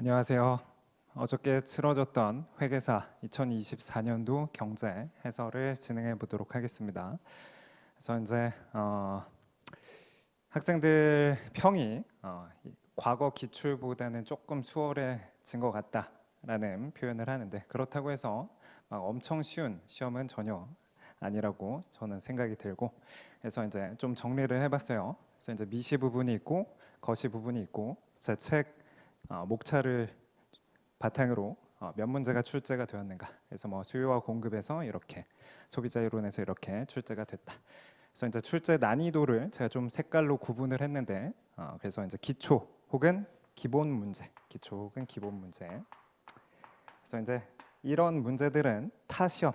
안녕하세요. 어저께 치러졌던 회계사 2024년도 경제 해설을 진행해 보도록 하겠습니다. 그래서 이제 학생들 평이 과거 기출보다는 조금 수월해진 것 같다라는 표현을 하는데, 그렇다고 해서 막 엄청 쉬운 시험은 전혀 아니라고 저는 생각이 들고, 그래서 이제 좀 정리를 해봤어요. 그래서 이제 미시 부분이 있고 거시 부분이 있고, 제 책 목차를 바탕으로 몇 문제가 출제가 되었는가. 그래서 뭐 수요와 공급에서 이렇게, 소비자 이론에서 이렇게 출제가 됐다. 그래서 이제 출제 난이도를 제가 좀 색깔로 구분을 했는데, 그래서 이제 기초 혹은 기본 문제, 기초 혹은 기본 문제. 그래서 이제 이런 문제들은 타 시험,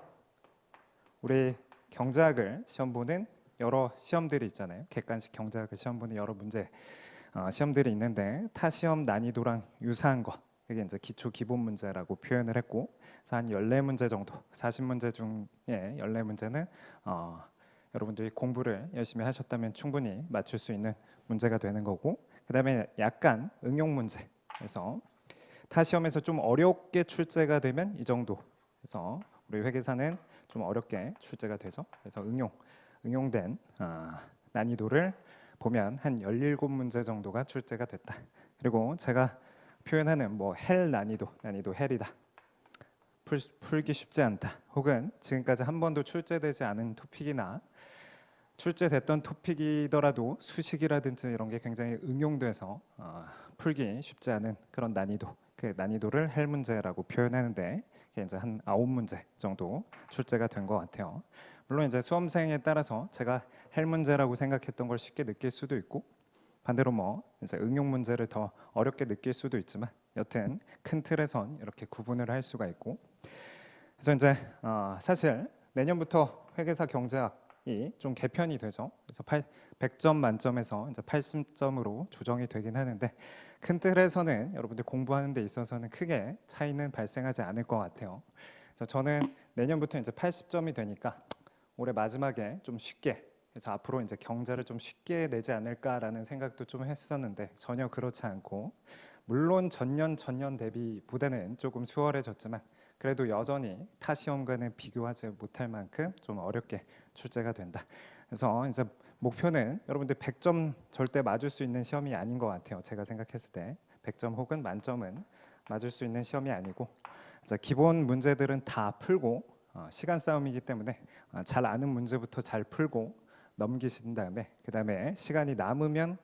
우리 경제학을 시험 보는 여러 시험들이 있잖아요. 객관식 경제학을 시험 보는 여러 문제 시험들이 있는데, 타 시험 난이도랑 유사한 거, 이게 이제 기초 기본 문제라고 표현을 했고, 그래서 한 14문제 정도, 40문제 중에 14문제는 여러분들이 공부를 열심히 하셨다면 충분히 맞출 수 있는 문제가 되는 거고, 그다음에 약간 응용 문제, 그래서 타 시험에서 좀 어렵게 출제가 되면 이 정도, 그래서 우리 회계사는 좀 어렵게 출제가 되죠. 그래서 응용된 난이도를 보면 한 17문제 정도가 출제가 됐다. 그리고 제가 표현하는 뭐 헬 난이도 헬이다, 풀기 쉽지 않다, 혹은 지금까지 한 번도 출제되지 않은 토픽이나 출제됐던 토픽이더라도 수식이라든지 이런 게 굉장히 응용돼서 풀기 쉽지 않은 그런 난이도, 그 난이도를 헬 문제라고 표현하는데, 이게 이제 한 9문제 정도 출제가 된 것 같아요. 물론 이제 수험생에 따라서 제가 헬 문제라고 생각했던 걸 쉽게 느낄 수도 있고, 반대로 뭐 이제 응용 문제를 더 어렵게 느낄 수도 있지만, 여튼 큰 틀에선 이렇게 구분을 할 수가 있고, 그래서 이제 사실 내년부터 회계사 경제학이 좀 개편이 되죠. 그래서 100점 만점에서 이제 80점으로 조정이 되긴 하는데, 큰 틀에서는 여러분들 공부하는 데 있어서는 크게 차이는 발생하지 않을 것 같아요. 그래서 저는 내년부터 이제 80점이 되니까 올해 마지막에 좀 쉽게, 그래서 앞으로 이제 경제를 좀 쉽게 내지 않을까라는 생각도 좀 했었는데, 전혀 그렇지 않고, 물론 전년 대비보다는 조금 수월해졌지만 그래도 여전히 타 시험과는 비교하지 못할 만큼 좀 어렵게 출제가 된다. 그래서 이제 목표는 여러분들 100점 절대 맞을 수 있는 시험이 아닌 것 같아요. 제가 생각했을 때 100점 혹은 만점은 맞을 수 있는 시험이 아니고, 기본 문제들은 다 풀고 시간 싸움이기 때문에 잘 아는 문제부터 잘 풀고 넘기신 다음에, 그 다음에 시간이 남으면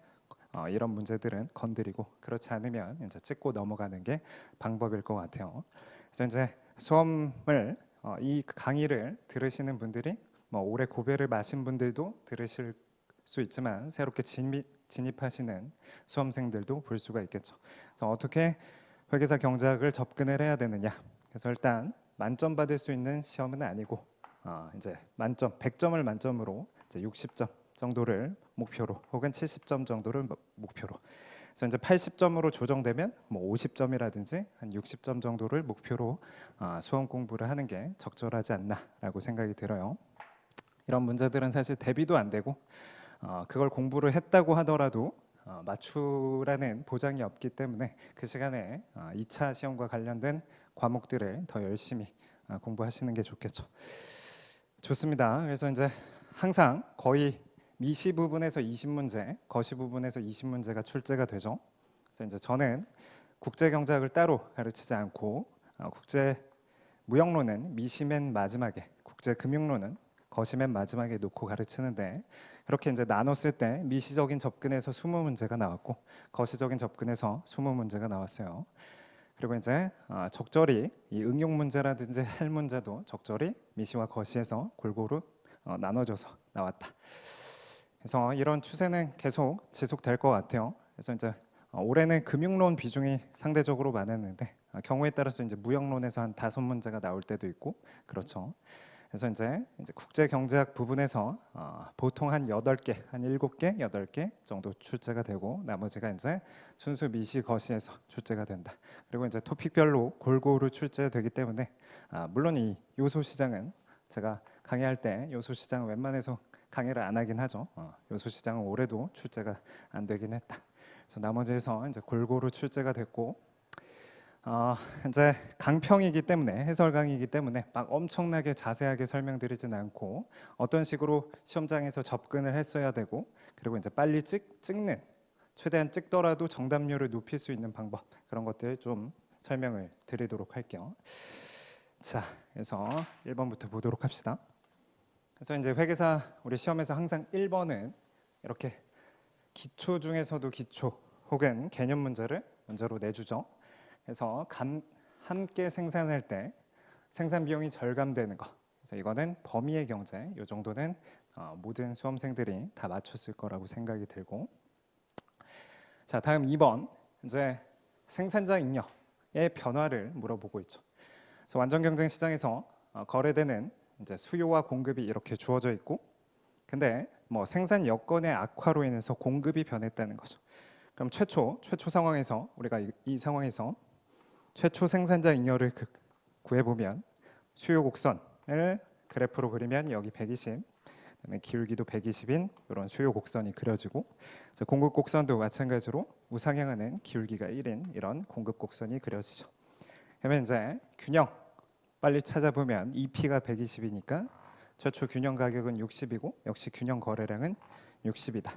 이런 문제들은 건드리고, 그렇지 않으면 이제 찍고 넘어가는 게 방법일 것 같아요. 그래서 이제 수험을 이 강의를 들으시는 분들이 뭐 올해 고배를 마신 분들도 들으실 수 있지만, 새롭게 진입하시는 수험생들도 볼 수가 있겠죠. 그래서 어떻게 회계사 경제학을 접근을 해야 되느냐. 그래서 일단 만점 받을 수 있는 시험은 아니고, 이제 만점 100점을 만점으로 이제 60점 정도를 목표로, 혹은 70점 정도를 목표로, 그래서 이제 80점으로 조정되면 뭐 50점이라든지 한 60점 정도를 목표로 수험 공부를 하는 게 적절하지 않나라고 생각이 들어요. 이런 문제들은 사실 대비도 안 되고, 그걸 공부를 했다고 하더라도 맞추라는 보장이 없기 때문에 그 시간에 2차 시험과 관련된 과목들을 더 열심히 공부하시는 게 좋겠죠. 좋습니다. 그래서 이제 항상 거의 미시 부분에서 20문제, 거시 부분에서 20문제가 출제가 되죠. 그래서 이제 저는 국제 경제학을 따로 가르치지 않고 국제 무역론은 미시 맨 마지막에, 국제 금융론은 거시 맨 마지막에 놓고 가르치는데, 그렇게 이제 나눴을 때 미시적인 접근에서 20문제가 나왔고, 거시적인 접근에서 20문제가 나왔어요. 그리고 이제 적절히 이 응용 문제라든지 할 문제도 적절히 미시와 거시에서 골고루 나눠져서 나왔다. 그래서 이런 추세는 계속 지속될 것 같아요. 그래서 이제 올해는 금융론 비중이 상대적으로 많았는데, 경우에 따라서 이제 무역론에서 한 5문제가 나올 때도 있고 그렇죠. 그래서 이제 국제 경제학 부분에서 보통 한 8개, 한 7개, 8개 정도 출제가 되고, 나머지가 이제 순수 미시 거시에서 출제가 된다. 그리고 이제 토픽별로 골고루 출제되기 때문에 물론 이 요소 시장은 제가 강의할 때 요소 시장은 웬만해서 강의를 안 하긴 하죠. 요소 시장은 올해도 출제가 안 되긴 했다. 그래서 나머지에서 이제 골고루 출제가 됐고, 이제 강평이기 때문에 해설 강의이기 때문에 막 엄청나게 자세하게 설명드리진 않고 어떤 식으로 시험장에서 접근을 했어야 되고 그리고 이제 빨리 찍는 최대한 찍더라도 정답률을 높일 수 있는 방법 그런 것들 좀 설명을 드리도록 할게요. 자, 그래서 1번부터 보도록 합시다. 그래서 이제 회계사 우리 시험에서 항상 1번은 이렇게 기초 중에서도 기초 혹은 개념 문제를 문제로 내주죠. 그래서 함께 생산할 때 생산 비용이 절감되는 거. 그래서 이거는 범위의 경제. 이 정도는 모든 수험생들이 다 맞췄을 거라고 생각이 들고. 자, 다음 2번. 이제 생산자 잉여의 변화를 물어보고 있죠. 그래서 완전 경쟁 시장에서 거래되는 이제 수요와 공급이 이렇게 주어져 있고, 근데 뭐 생산 여건의 악화로 인해서 공급이 변했다는 거죠. 그럼 최초 상황에서 우리가 이 상황에서 최초 생산자 잉여를 구해보면 수요 곡선을 그래프로 그리면 여기 120, 그다음에 기울기도 120인 이런 수요 곡선이 그려지고 공급 곡선도 마찬가지로 우상향하는 기울기가 1인 이런 공급 곡선이 그려지죠. 그러면 이제 균형 빨리 찾아보면 EP가 120이니까 최초 균형 가격은 60이고 역시 균형 거래량은 60이다.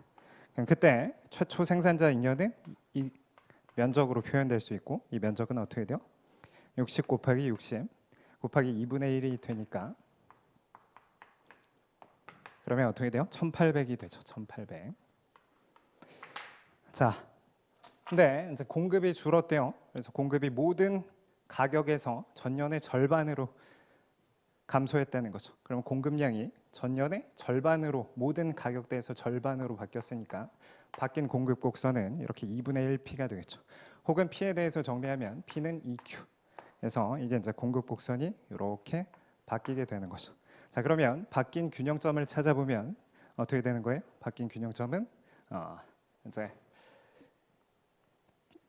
그럼 그때 최초 생산자 잉여는 이 면적으로 표현될 수 있고 이 면적은 어떻게 돼요? 60 곱하기 60 곱하기 2분의 1이 되니까 그러면 어떻게 돼요? 1800이 되죠. 1800. 자, 근데 이제 공급이 줄었대요. 그래서 공급이 모든 가격에서 전년의 절반으로 감소했다는 거죠. 그럼 공급량이 전년의 절반으로 모든 가격대에서 절반으로 바뀌었으니까 바뀐 공급 곡선은 이렇게 2분의 1P가 되겠죠. 혹은 P에 대해서 정리하면 P는 EQ. 그래서 이게 이제 공급 곡선이 이렇게 바뀌게 되는 거죠. 자, 그러면 바뀐 균형점을 찾아보면 어떻게 되는 거예요? 바뀐 균형점은 이제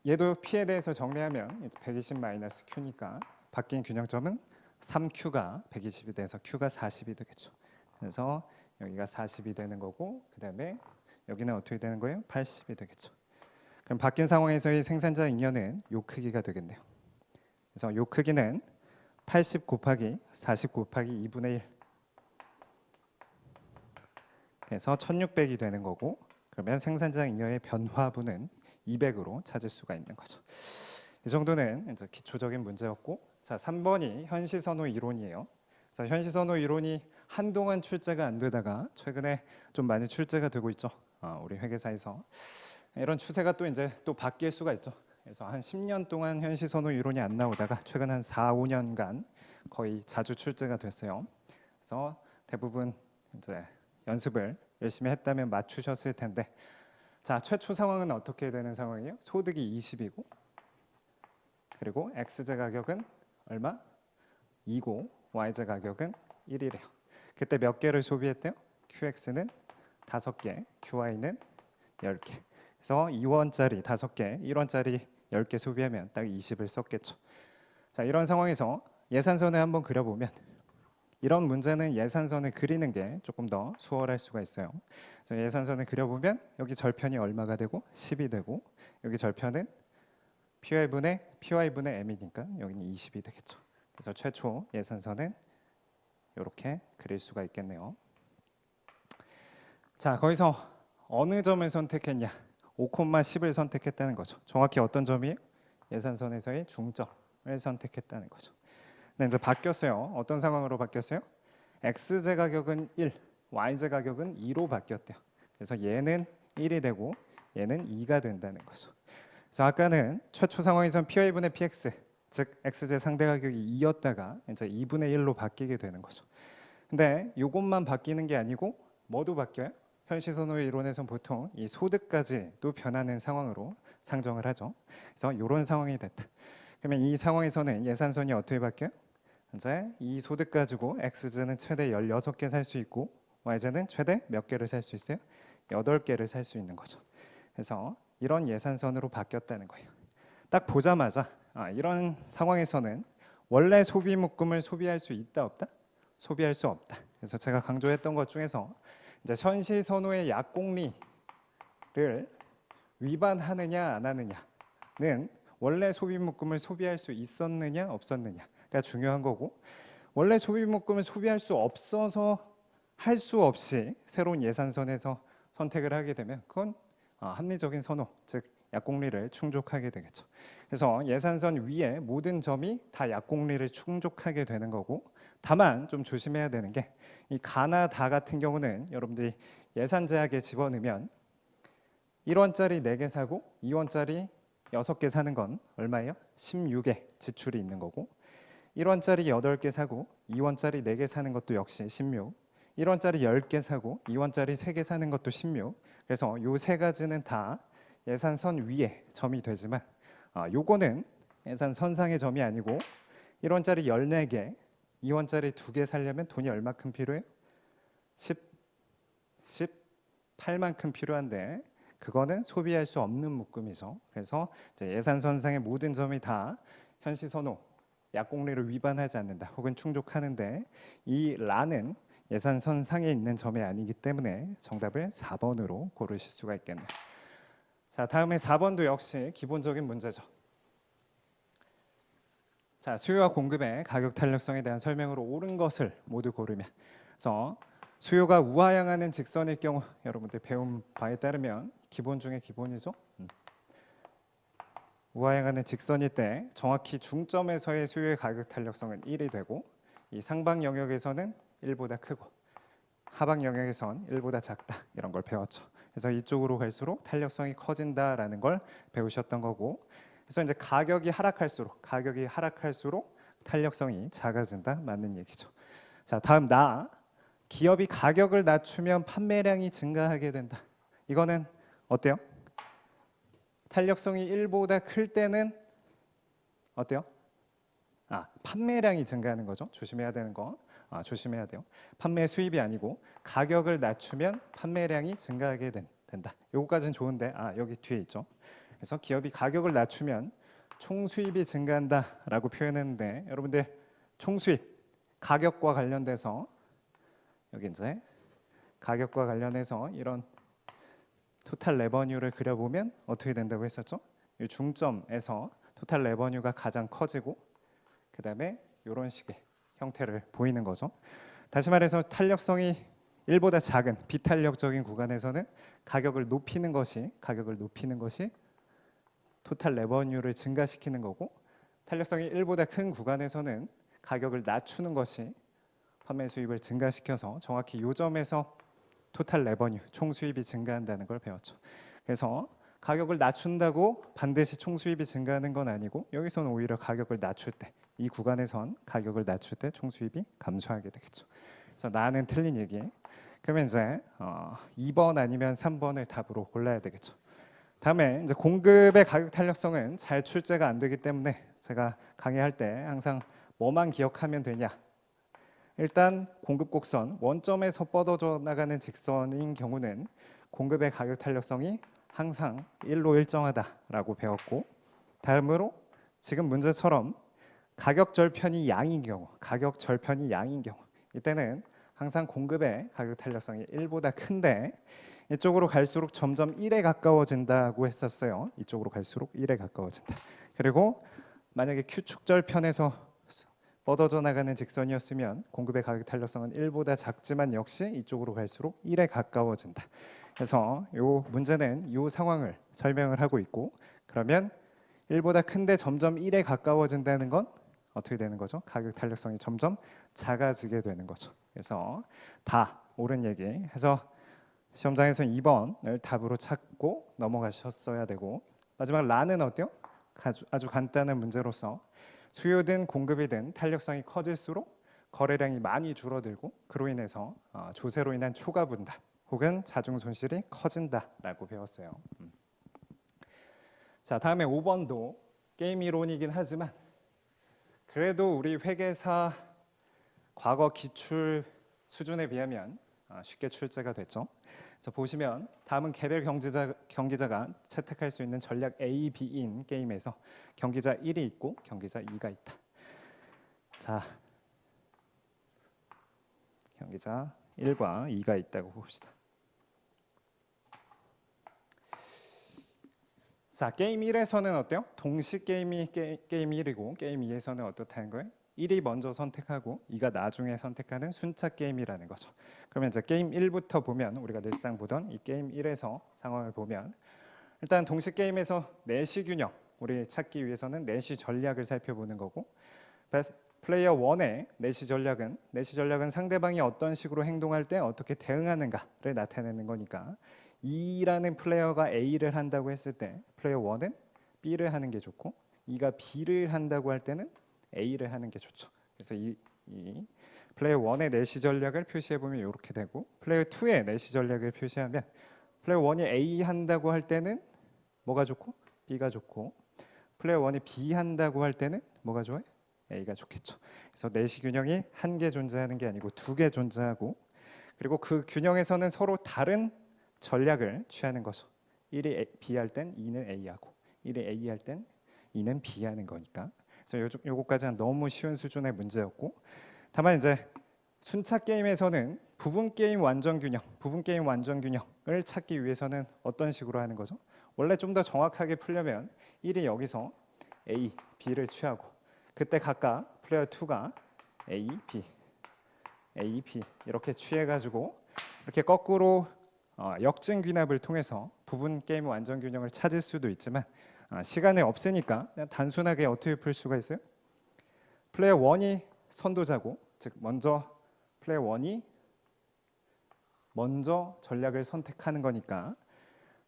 얘도 P에 대해서 정리하면 120 마이너스 Q니까 바뀐 균형점은 3Q가 120이 돼서 Q가 40이 되겠죠. 그래서 여기가 40이 되는 거고 그 다음에 여기는 어떻게 되는 거예요? 80이 되겠죠. 그럼 바뀐 상황에서의 생산자 잉여는 요 크기가 되겠네요. 그래서 요 크기는 80 곱하기 40 곱하기 2분의 1 그래서 1600이 되는 거고 그러면 생산자 잉여의 변화분은 200으로 찾을 수가 있는 거죠. 이 정도는 이제 기초적인 문제였고 자 3번이 현시선호 이론이에요. 그래서 현시선호 이론이 한동안 출제가 안 되다가 최근에 좀 많이 출제가 되고 있죠. 우리 회계사에서 이런 추세가 또 이제 또 바뀔 수가 있죠. 그래서 한 10년 동안 현시선호 이론이 안 나오다가 최근 한 4, 5년간 거의 자주 출제가 됐어요. 그래서 대부분 이제 연습을 열심히 했다면 맞추셨을 텐데 자 최초 상황은 어떻게 되는 상황이에요? 소득이 20이고 그리고 X제 가격은 얼마? 2고 Y제 가격은 1이래요. 그때 몇 개를 소비했대요? QX는 5개, QY는 10개. 그래서 2원짜리 5개, 1원짜리 10개 소비하면 딱 20을 썼겠죠. 자, 이런 상황에서 예산선을 한번 그려보면 이런 문제는 예산선을 그리는 게 조금 더 수월할 수가 있어요. 그래서 예산선을 그려보면 여기 절편이 얼마가 되고 10이 되고 여기 절편은 PY분의 M이니까 여기는 20이 되겠죠. 그래서 최초 예산선은 이렇게 그릴 수가 있겠네요. 자, 거기서 어느 점을 선택했냐? 5,10을 선택했다는 거죠. 정확히 어떤 점이에요? 예산선에서의 중점을 선택했다는 거죠. 근데 이제 바뀌었어요. 어떤 상황으로 바뀌었어요? X제 가격은 1, Y제 가격은 2로 바뀌었대요. 그래서 얘는 1이 되고 얘는 2가 된다는 거죠. 그래서 아까는 최초 상황에선 PY분의 PX, 즉 X제 상대 가격이 2였다가 이제 2분의 1로 바뀌게 되는 거죠. 근데 이것만 바뀌는 게 아니고 뭐도 바뀌어요? 현시선호 이론에서는 보통 이 소득까지도 변하는 상황으로 상정을 하죠. 그래서 이런 상황이 됐다. 그러면 이 상황에서는 예산선이 어떻게 바뀌어요? 이제 이 소득 가지고 X제는 최대 16개 살 수 있고 Y제는 최대 몇 개를 살 수 있어요? 8개를 살 수 있는 거죠. 그래서 이런 예산선으로 바뀌었다는 거예요. 딱 보자마자 이런 상황에서는 원래 소비 묶음을 소비할 수 있다 없다? 소비할 수 없다. 그래서 제가 강조했던 것 중에서 이제 현시선호의 약공리를 위반하느냐 안 하느냐는 원래 소비 묶음을 소비할 수 있었느냐 없었느냐가 중요한 거고, 원래 소비 묶음을 소비할 수 없어서 할 수 없이 새로운 예산선에서 선택을 하게 되면 그건 합리적인 선호, 즉 약공리를 충족하게 되겠죠. 그래서 예산선 위에 모든 점이 다 약공리를 충족하게 되는 거고, 다만 좀 조심해야 되는 게 이 가나 다 같은 경우는 여러분들이 예산 제약에 집어넣으면 1원짜리 4개 사고 2원짜리 6개 사는 건 얼마예요? 16의 지출이 있는 거고, 1원짜리 8개 사고 2원짜리 4개 사는 것도 역시 16, 1원짜리 10개 사고 2원짜리 3개 사는 것도 16. 그래서 요 세 가지는 다 예산선 위에 점이 되지만 요거는 예산선상의 점이 아니고 1원짜리 14개, 2원짜리 2개 살려면 돈이 얼마큼 필요해요? 18만큼 필요한데 그거는 소비할 수 없는 묶음이죠. 그래서 이제 예산선상의 모든 점이 다 현시선호, 약공리를 위반하지 않는다 혹은 충족하는데, 이 라는 예산선상에 있는 점이 아니기 때문에 정답을 4번으로 고르실 수가 있겠네요. 자, 다음에 4번도 역시 기본적인 문제죠. 자, 수요와 공급의 가격 탄력성에 대한 설명으로 옳은 것을 모두 고르면, 그래서 수요가 우하향하는 직선일 경우 여러분들 배운 바에 따르면 기본 중에 기본이죠. 우하향하는 직선일 때 정확히 중점에서의 수요의 가격 탄력성은 1이 되고, 이 상방 영역에서는 1보다 크고 하방 영역에선 1보다 작다, 이런 걸 배웠죠. 그래서 이쪽으로 갈수록 탄력성이 커진다라는 걸 배우셨던 거고, 그래서 이제 가격이 하락할수록 탄력성이 작아진다, 맞는 얘기죠. 자, 다음 기업이 가격을 낮추면 판매량이 증가하게 된다. 이거는 어때요? 탄력성이 1보다 클 때는 어때요? 판매량이 증가하는 거죠. 조심해야 되는 거. 조심해야 돼요. 판매 수입이 아니고 가격을 낮추면 판매량이 증가하게 된다. 요거까지는 좋은데 여기 뒤에 있죠. 그래서 기업이 가격을 낮추면 총수입이 증가한다라고 표현했는데, 여러분들 총수입 가격과 관련돼서 여기 이제 가격과 관련해서 이런 토탈 레버뉴를 그려보면 어떻게 된다고 했었죠? 이 중점에서 토탈 레버뉴가 가장 커지고 그 다음에 이런 식의 형태를 보이는 거죠. 다시 말해서 탄력성이 1보다 작은 비탄력적인 구간에서는 가격을 높이는 것이 토탈 레버뉴를 증가시키는 거고, 탄력성이 1보다 큰 구간에서는 가격을 낮추는 것이 판매 수입을 증가시켜서 정확히 이 점에서 토탈 레버뉴, 총 수입이 증가한다는 걸 배웠죠. 그래서 가격을 낮춘다고 반드시 총 수입이 증가하는 건 아니고, 여기서는 오히려 가격을 낮출 때, 이 구간에선 가격을 낮출 때 총 수입이 감소하게 되겠죠. 그래서 나는 틀린 얘기. 그러면 이제 2번 아니면 3번을 답으로 골라야 되겠죠. 다음에 이제 공급의 가격 탄력성은 잘 출제가 안 되기 때문에 제가 강의할 때 항상 뭐만 기억하면 되냐. 일단 공급 곡선, 원점에서 뻗어져 나가는 직선인 경우는 공급의 가격 탄력성이 항상 1로 일정하다라고 배웠고, 다음으로 지금 문제처럼 가격 절편이 양인 경우, 이때는 항상 공급의 가격 탄력성이 1보다 큰데 이쪽으로 갈수록 점점 1에 가까워진다고 했었어요. 이쪽으로 갈수록 1에 가까워진다. 그리고 만약에 Q축절편에서 뻗어져 나가는 직선이었으면 공급의 가격 탄력성은 1보다 작지만 역시 이쪽으로 갈수록 1에 가까워진다. 그래서 이 문제는 이 상황을 설명을 하고 있고, 그러면 1보다 큰데 점점 1에 가까워진다는 건 어떻게 되는 거죠? 가격 탄력성이 점점 작아지게 되는 거죠. 그래서 다 옳은 얘기 해서 시험장에서 2번을 답으로 찾고 넘어가셨어야 되고, 마지막 라는 어때요? 아주 간단한 문제로서 수요든 공급이든 탄력성이 커질수록 거래량이 많이 줄어들고 그로 인해서 조세로 인한 초과 분담 혹은 자중 손실이 커진다라고 배웠어요. 자, 다음에 5번도 게임 이론이긴 하지만 그래도 우리 회계사 과거 기출 수준에 비하면 쉽게 출제가 됐죠. 그래서 보시면 다음은 개별 경기자가 채택할 수 있는 전략 A, B인 게임에서 경기자 1이 있고 경기자 2가 있다. 자, 경기자 1과 2가 있다고 봅시다. 자, 게임 1에서는 어때요? 동시 게임이 게임 1이고 게임 2에서는 어떻다는 거예요? 1이 먼저 선택하고 2가 나중에 선택하는 순차 게임이라는 거죠. 그러면 이제 게임 1부터 보면 우리가 늘상 보던 이 게임 1에서 상황을 보면 일단 동시 게임에서 내시 균형 우리 찾기 위해서는 내시 전략을 살펴보는 거고 플레이어 1의 내시 전략은 상대방이 어떤 식으로 행동할 때 어떻게 대응하는가를 나타내는 거니까 E라는 플레이어가 A를 한다고 했을 때 플레이어 1은 B를 하는 게 좋고 E가 B를 한다고 할 때는 A를 하는 게 좋죠. 그래서 이 플레이어 1의 내시 전략을 표시해 보면 이렇게 되고 플레이어 2의 내시 전략을 표시하면 플레이어 1이 A 한다고 할 때는 뭐가 좋고 B가 좋고 플레이어 1이 B 한다고 할 때는 뭐가 좋아요? A가 좋겠죠. 그래서 내시 균형이 한 개 존재하는 게 아니고 두 개 존재하고 그리고 그 균형에서는 서로 다른 전략을 취하는 거죠. 1이 B 할 땐 2는 A 하고 1이 A 할 땐 2는 B 하는 거니까. 그래서 요거까지는 너무 쉬운 수준의 문제였고 다만 이제 순차 게임에서는 부분 게임 완전 균형을 찾기 위해서는 어떤 식으로 하는 거죠? 원래 좀 더 정확하게 풀려면 1이 여기서 A, B를 취하고 그때 각각 플레이어 2가 A, B 이렇게 취해가지고 이렇게 거꾸로 역진 귀납을 통해서 부분 게임 완전 균형을 찾을 수도 있지만 시간이 없으니까 그냥 단순하게 어떻게 풀 수가 있어요? 플레이어 1이 선도자고 즉 먼저 플레이어 1이 먼저 전략을 선택하는 거니까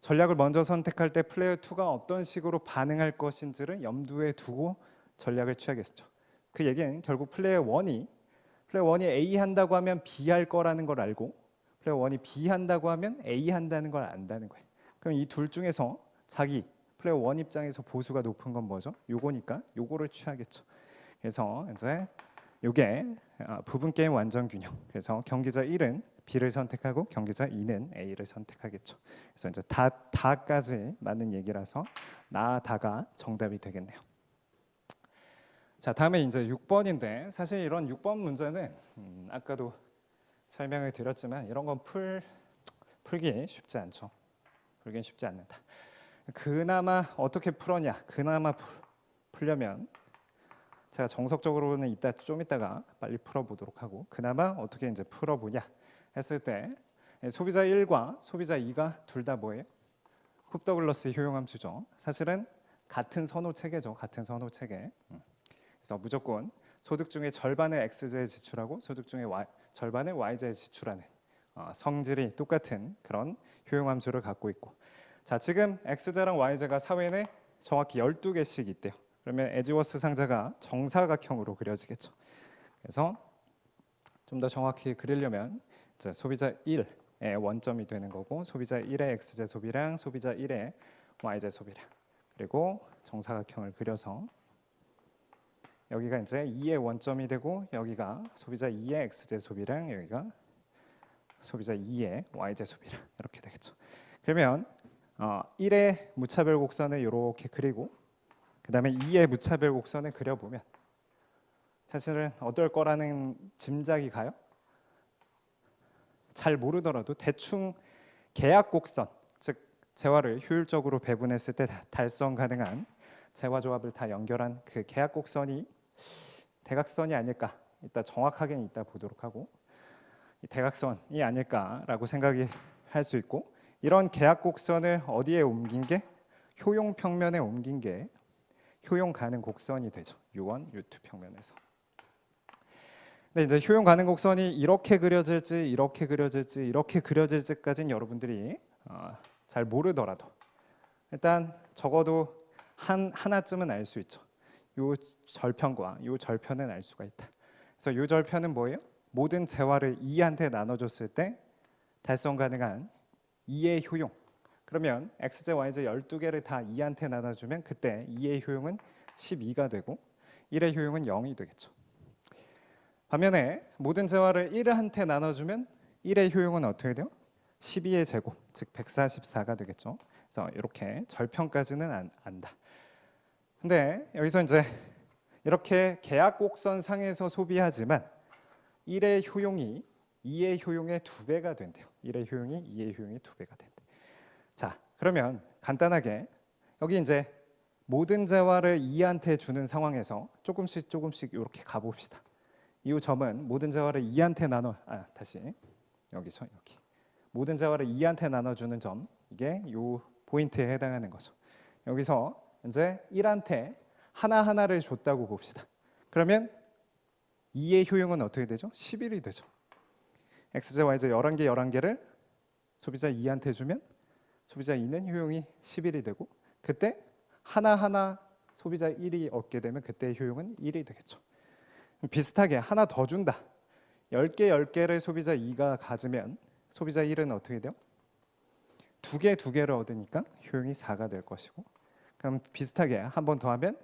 전략을 먼저 선택할 때 플레이어 2가 어떤 식으로 반응할 것인지를 염두에 두고 전략을 취하겠죠. 그 얘기는 결국 플레이어 1이 A 한다고 하면 B 할 거라는 걸 알고 플레이어 1이 B 한다고 하면 A 한다는 걸 안다는 거예요. 그럼 이 둘 중에서 자기 플레이어 1 입장에서 보수가 높은 건 뭐죠? 요거니까 요거를 취하겠죠. 그래서 이제 요게 부분 게임 완전 균형. 그래서 경기자 1은 B를 선택하고 경기자 2는 A를 선택하겠죠. 그래서 이제 다까지 맞는 얘기라서 다가 정답이 되겠네요. 자, 다음에 이제 6번인데 사실 이런 6번 문제는 아까도 설명을 드렸지만 이런 건 풀기 쉽지 않죠. 풀긴 쉽지 않는다. 그나마 어떻게 풀었냐? 그나마 풀려면 제가 정석적으로는 좀 이따가 빨리 풀어보도록 하고 그나마 어떻게 이제 풀어보냐 했을 때 소비자 1과 소비자 2가 둘 다 뭐예요? 쿱더글러스 효용함수죠. 사실은 같은 선호 체계죠. 같은 선호 체계. 그래서 무조건 소득 중에 절반을 X제에 지출하고 소득 중에 절반을 Y제에 지출하는 성질이 똑같은 그런 효용함수를 갖고 있고 자 지금 X제랑 Y제가 사회에 정확히 12개씩 있대요. 그러면 에즈워스 상자가 정사각형으로 그려지겠죠. 그래서 좀 더 정확히 그리려면 이제 소비자 1의 원점이 되는 거고 소비자 1의 X제 소비랑 소비자 1의 Y제 소비랑 그리고 정사각형을 그려서 여기가 이제 2의 원점이 되고 여기가 소비자 2의 X제 소비랑 여기가 소비자 2의 Y제 소비랑 이렇게 되겠죠. 그러면 1의 무차별 곡선을 이렇게 그리고 그 다음에 2의 무차별 곡선을 그려보면 사실은 어떨 거라는 짐작이 가요? 잘 모르더라도 대충 계약 곡선, 즉 재화를 효율적으로 배분했을 때 달성 가능한 재화 조합을 다 연결한 그 계약 곡선이 대각선이 아닐까. 이따 정확하게는 이따 보도록 하고 대각선이 아닐까라고 생각이 할 수 있고 이런 계약 곡선을 어디에 옮긴 게 효용 평면에 옮긴 게 효용 가능 곡선이 되죠. U1, U2 평면에서. 근데 이제 효용 가능 곡선이 이렇게 그려질지 이렇게 그려질지 이렇게 그려질지까지는 여러분들이 잘 모르더라도 일단 적어도 하나쯤은 알 수 있죠. 요 절편과 요 절편은 알 수가 있다. 그래서 요 절편은 뭐예요? 모든 재화를 2한테 나눠줬을 때 달성 가능한 2의 효용. 그러면 X제, Y제 12개를 다 2한테 나눠주면 그때 2의 효용은 12가 되고 1의 효용은 0이 되겠죠. 반면에 모든 재화를 1한테 나눠주면 1의 효용은 어떻게 돼요? 12의 제곱, 즉 144가 되겠죠. 그래서 이렇게 절편까지는 안다. 근데 여기서 이제 이렇게 계약 곡선 상에서 소비하지만 1의 효용이 2의 효용의 2배가 된대요. 1의 효용이 2의 효용의 2배가 된대. 자, 그러면 간단하게 여기 이제 모든 재화를 E한테 주는 상황에서 조금씩 이렇게 가봅시다. 이 점은 모든 재화를 E한테 다시 여기서 여기 모든 재화를 E한테 나눠주는 점, 이게 이 포인트에 해당하는 거죠. 여기서 이제 1한테 하나하나를 줬다고 봅시다. 그러면 2의 효용은 어떻게 되죠? 11이 되죠. XJ, YJ 11개를 소비자 2한테 주면 소비자 2는 효용이 11이 되고, 그때 하나하나 소비자 1이 얻게 되면 그때의 효용은 1이 되겠죠. 비슷하게 하나 더 준다. 10개를 소비자 2가 가지면 소비자 1은 어떻게 돼요? 2개를 얻으니까 효용이 4가 될 것이고, 그럼 비슷하게 한 번 더 하면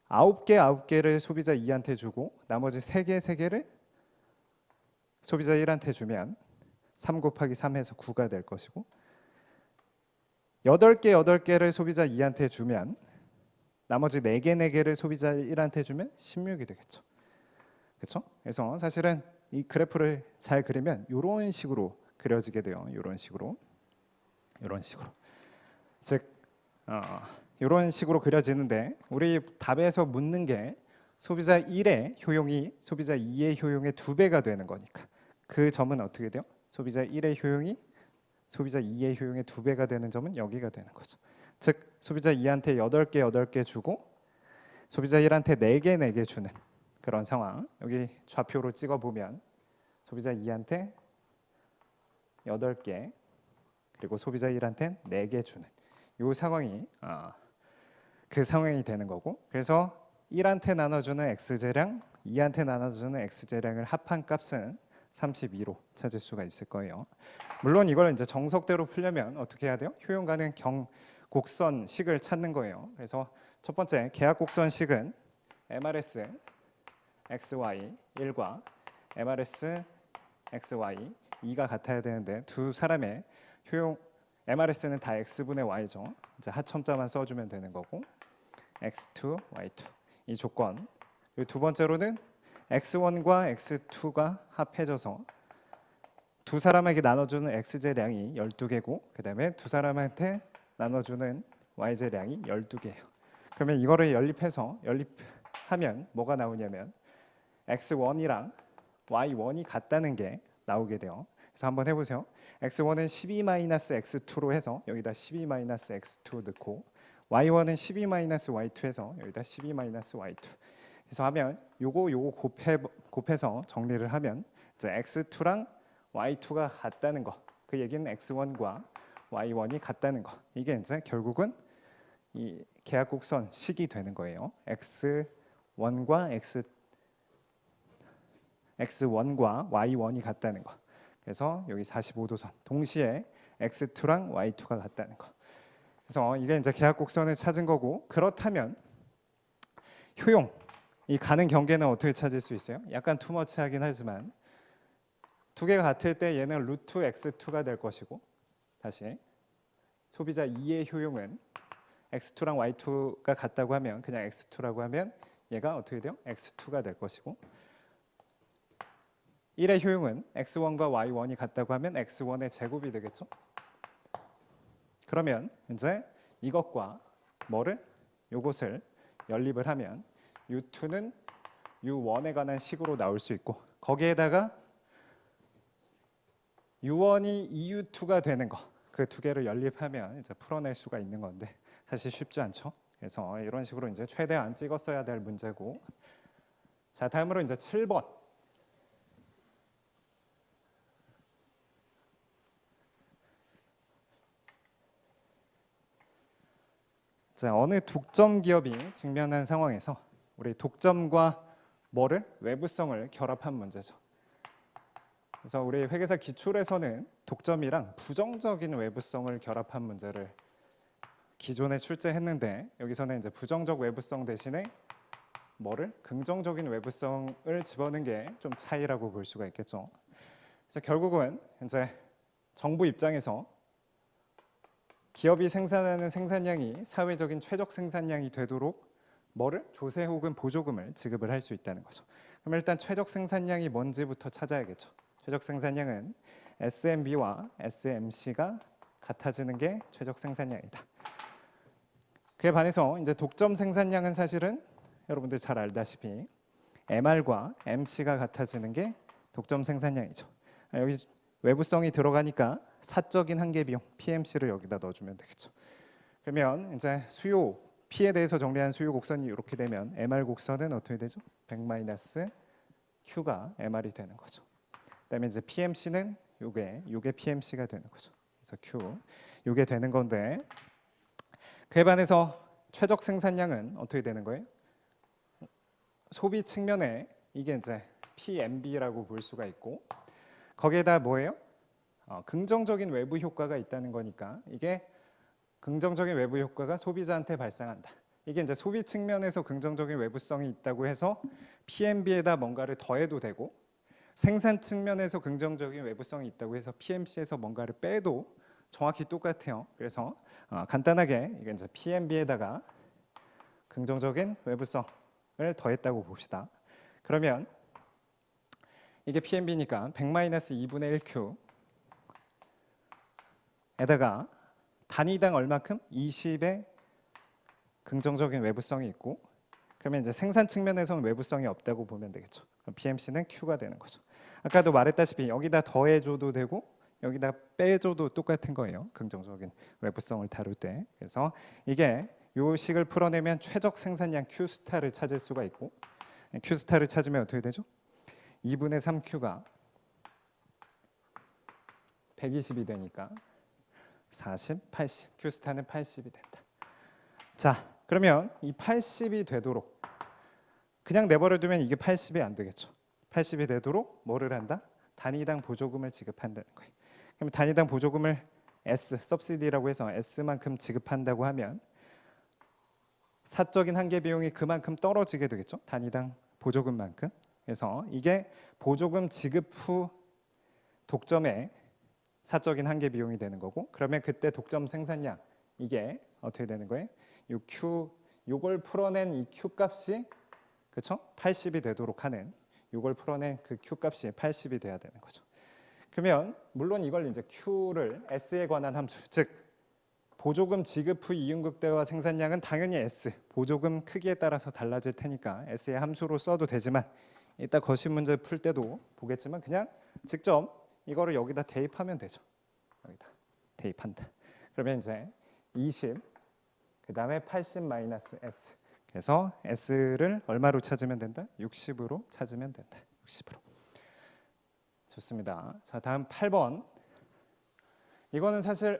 9개를 소비자 2한테 주고 나머지 3개를 소비자 1한테 주면 3 곱하기 3 해서 9가 될 것이고, 8개를 소비자 2한테 주면 나머지 4개를 소비자 1한테 주면 16이 되겠죠. 그렇죠? 그래서 사실은 이 그래프를 잘 그리면 이런 식으로 그려지게 돼요. 이런 식으로. 즉 이런 식으로 그려지는데, 우리 답에서 묻는 게 소비자 1의 효용이 소비자 2의 효용의 2배가 되는 거니까 그 점은 어떻게 돼요? 소비자 1의 효용이 소비자 2의 효용의 2배가 되는 점은 여기가 되는 거죠. 즉 소비자 2한테 8개 주고 소비자 1한테 4개 주는 그런 상황. 여기 좌표로 찍어보면 소비자 2한테 8개 그리고 소비자 1한테 4개 주는 이 상황이 그 상황이 되는 거고, 그래서 1한테 나눠주는 X제량, 2한테 나눠주는 X제량을 합한 값은 32로 찾을 수가 있을 거예요. 물론 이걸 이제 정석대로 풀려면 어떻게 해야 돼요? 효용 가능 곡선식을 찾는 거예요. 그래서 첫 번째 계약 곡선식은 MRS XY 1과 MRS XY 2가 같아야 되는데, 두 사람의 효용 MRS는 다 X분의 Y죠. 이제 하첨자만 써주면 되는 거고, X2, Y2 이 조건. 그리고 두 번째로는 X1과 X2가 합해져서 두 사람에게 나눠주는 X제량이 12개고 그 다음에 두 사람한테 나눠주는 Y제량이 12개예요. 그러면 이거를 연립하면 뭐가 나오냐면 X1이랑 Y1이 같다는 게 나오게 돼요. 그래서 한번 해보세요. X1은 12-X2로 해서 여기다 12-X2 넣고, Y1은 12-Y2 해서 여기다 12-Y2 해서 하면 요거 곱해서 정리를 하면 이제 X2랑 Y2가 같다는 거, 그 얘기는 X1과 Y1이 같다는 거, 이게 이제 결국은 이 계약곡선 식이 되는 거예요. X1과 Y1이 같다는 거. 그래서 여기 45도선 동시에 X2랑 Y2가 같다는 거. 그래서 이게 이제 계약곡선을 찾은 거고, 그렇다면 효용, 이 가는 경계는 어떻게 찾을 수 있어요? 약간 투머치하긴 하지만 두 개가 같을 때 얘는 루트 X2가 될 것이고, 다시 소비자 2의 효용은 X2랑 Y2가 같다고 하면 그냥 X2라고 하면 얘가 어떻게 돼요? X2가 될 것이고, 1의 효용은 X1과 Y1이 같다고 하면 X1의 제곱이 되겠죠. 그러면 이제 이것과 요것을 연립을 하면 U2는 U1에 관한 식으로 나올 수 있고, 거기에다가 U1이 EU2가 되는 거, 그 두 개를 연립하면 이제 풀어낼 수가 있는 건데 사실 쉽지 않죠. 그래서 이런 식으로 이제 최대한 찍었어야 될 문제고, 자 다음으로 이제 7번. 자, 어느 독점 기업이 직면한 상황에서 우리 독점과 외부성을 결합한 문제죠. 그래서 우리 회계사 기출에서는 독점이랑 부정적인 외부성을 결합한 문제를 기존에 출제했는데, 여기서는 이제 부정적 외부성 대신에 긍정적인 외부성을 집어넣은 게 좀 차이라고 볼 수가 있겠죠. 그래서 결국은 이제 정부 입장에서 기업이 생산하는 생산량이 사회적인 최적 생산량이 되도록 조세 혹은 보조금을 지급을 할 수 있다는 거죠. 그럼 일단 최적 생산량이 뭔지부터 찾아야겠죠. 최적 생산량은 SMB와 SMC가 같아지는 게 최적 생산량이다. 그에 반해서 이제 독점 생산량은 사실은 여러분들 잘 알다시피 MR과 MC가 같아지는 게 독점 생산량이죠. 여기 외부성이 들어가니까 사적인 한계 비용 PMC를 여기다 넣어주면 되겠죠. 그러면 이제 수요 P에 대해서 정리한 수요 곡선이 이렇게 되면 MR 곡선은 어떻게 되죠? 100-Q가 MR이 되는 거죠. 그다음에 이제 PMC는 요게 PMC가 되는 거죠. 그래서 Q 요게 되는 건데 그에 반해서 최적 생산량은 어떻게 되는 거예요? 소비 측면에 이게 이제 PMB라고 볼 수가 있고 거기에다 뭐예요? 긍정적인 외부 효과가 있다는 거니까 이게 긍정적인 외부 효과가 소비자한테 발생한다. 이게 이제 소비 측면에서 긍정적인 외부성이 있다고 해서 PMB에다 뭔가를 더해도 되고 생산 측면에서 긍정적인 외부성이 있다고 해서 PMC에서 뭔가를 빼도 정확히 똑같아요. 그래서 간단하게 이게 이제 PMB에다가 긍정적인 외부성을 더했다고 봅시다. 그러면 이게 PMB니까 100-2분의 1Q 에다가 단위당 얼마큼? 20의 긍정적인 외부성이 있고 그러면 이제 생산 측면에서는 외부성이 없다고 보면 되겠죠. 그럼 PMC는 Q가 되는 거죠. 아까도 말했다시피 여기다 더해줘도 되고 여기다 빼줘도 똑같은 거예요. 긍정적인 외부성을 다룰 때. 그래서 이게 요 식을 풀어내면 최적 생산량 Q스타를 찾을 수가 있고 Q스타를 찾으면 어떻게 되죠? 2분의 3Q가 120이 되니까 40, 80. Q스타는 80이 된다. 자, 그러면 이 80이 되도록 그냥 내버려두면 이게 80이 안 되겠죠. 80이 되도록 뭐를 한다? 단위당 보조금을 지급한다는 거예요. 그럼 단위당 보조금을 S, subsidy라고 해서 S만큼 지급한다고 하면 사적인 한계 비용이 그만큼 떨어지게 되겠죠. 단위당 보조금만큼. 그래서 이게 보조금 지급 후 독점의 사적인 한계 비용이 되는 거고 그러면 그때 독점 생산량 이게 어떻게 되는 거예요? 요 Q 요걸 풀어낸 이 Q 값이 그렇죠? 80이 되도록 하는 요걸 풀어낸 그 Q 값이 80이 돼야 되는 거죠. 그러면 물론 이걸 이제 Q를 S에 관한 함수 즉 보조금 지급 후 이윤극대화 생산량은 당연히 S 보조금 크기에 따라서 달라질 테니까 S의 함수로 써도 되지만 이따 거시 문제 풀 때도 보겠지만 그냥 직접 이거를 여기다 대입하면 되죠. 여기다 대입한다. 그러면 이제 20 그다음에 80 마이너스 S. 그래서 S를 얼마로 찾으면 된다? 60으로 찾으면 된다. 60으로. 좋습니다. 자, 다음 8번. 이거는 사실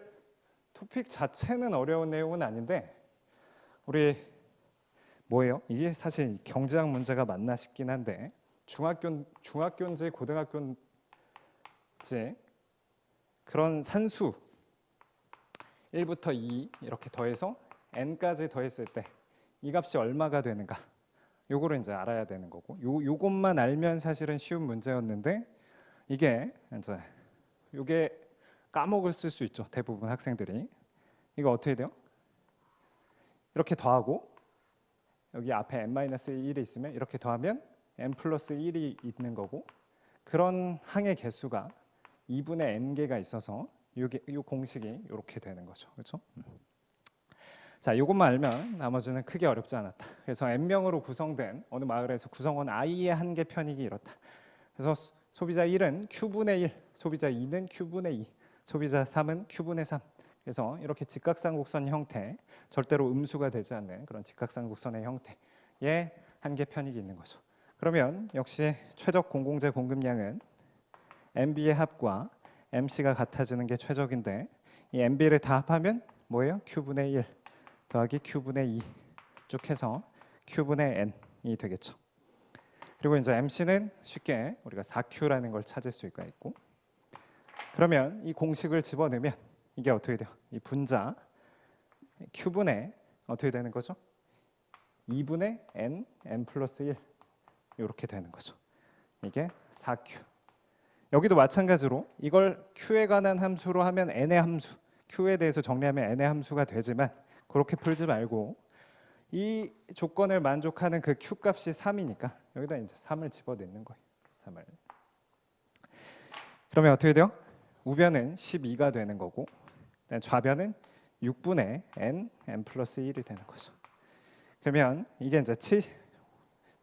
토픽 자체는 어려운 내용은 아닌데 우리 뭐예요? 이게 사실 경제학 문제가 맞나 싶긴 한데 중학교인지 고등학교인지 그런 산수 1부터 2 이렇게 더해서 n까지 더했을 때 이 값이 얼마가 되는가 요거를 이제 알아야 되는 거고 요것만 알면 사실은 쉬운 문제였는데 이게 이제 요게 까먹을 수 있죠. 대부분 학생들이 이거 어떻게 돼요? 이렇게 더하고 여기 앞에 n-1이 있으면 이렇게 더하면 n 플러스 1이 있는 거고 그런 항의 개수가 2분의 n개가 있어서 요 공식이 이렇게 되는 거죠. 그렇죠? 자, 이것만 알면 나머지는 크게 어렵지 않았다. 그래서 n명으로 구성된 어느 마을에서 구성원 i의 한계 편익이 이렇다. 그래서 소비자 1은 q분의 1, 소비자 2는 q분의 2, 소비자 3은 q분의 3. 그래서 이렇게 직각삼각곡선 형태, 절대로 음수가 되지 않는 그런 직각삼각곡선의 형태의 한계 편익이 있는 거죠. 그러면 역시 최적 공공재 공급량은 MB의 합과 MC가 같아지는 게 최적인데 이 MB를 다 합하면 뭐예요? Q분의 1 더하기 Q분의 2 쭉 해서 Q분의 N이 되겠죠. 그리고 이제 MC는 쉽게 우리가 4Q라는 걸 찾을 수가 있고 그러면 이 공식을 집어넣으면 이게 어떻게 돼요? 이 분자 Q분의 어떻게 되는 거죠? 2분의 N 플러스 1 이렇게 되는 거죠. 이게 4Q. 여기도 마찬가지로 이걸 Q에 관한 함수로 하면 N의 함수, Q에 대해서 정리하면 N의 함수가 되지만 그렇게 풀지 말고 이 조건을 만족하는 그 Q 값이 3이니까 여기다 이제 3을 집어넣는 거예요. 3을. 그러면 어떻게 돼요? 우변은 12가 되는 거고 좌변은 6분의 n 플러스 1이 되는 거죠. 그러면 이게 이제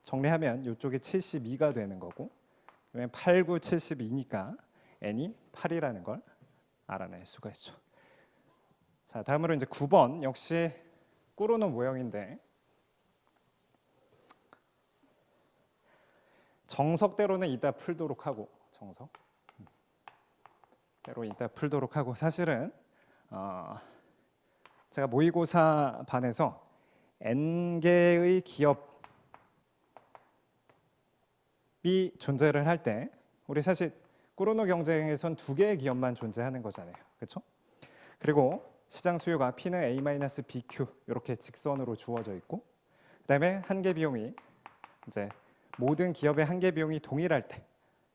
정리하면 이쪽이 72가 되는 거고, 그러면 8, 9, 72니까 n이 8이라는 걸 알아낼 수가 있죠. 자, 다음으로 이제 9번 역시 꾸르노 모형인데 정석대로는 이따 풀도록 하고, 정석대로 이따 풀도록 하고, 사실은 제가 모의고사 반에서 n개의 기업이 존재를 할 때 우리 사실 꾸르노 경쟁에선 2개의 기업만 존재하는 거잖아요. 그렇죠? 그리고 시장 수요가 P는 A-BQ 이렇게 직선으로 주어져 있고, 그다음에 한계 비용이 이제 모든 기업의 한계 비용이 동일할 때,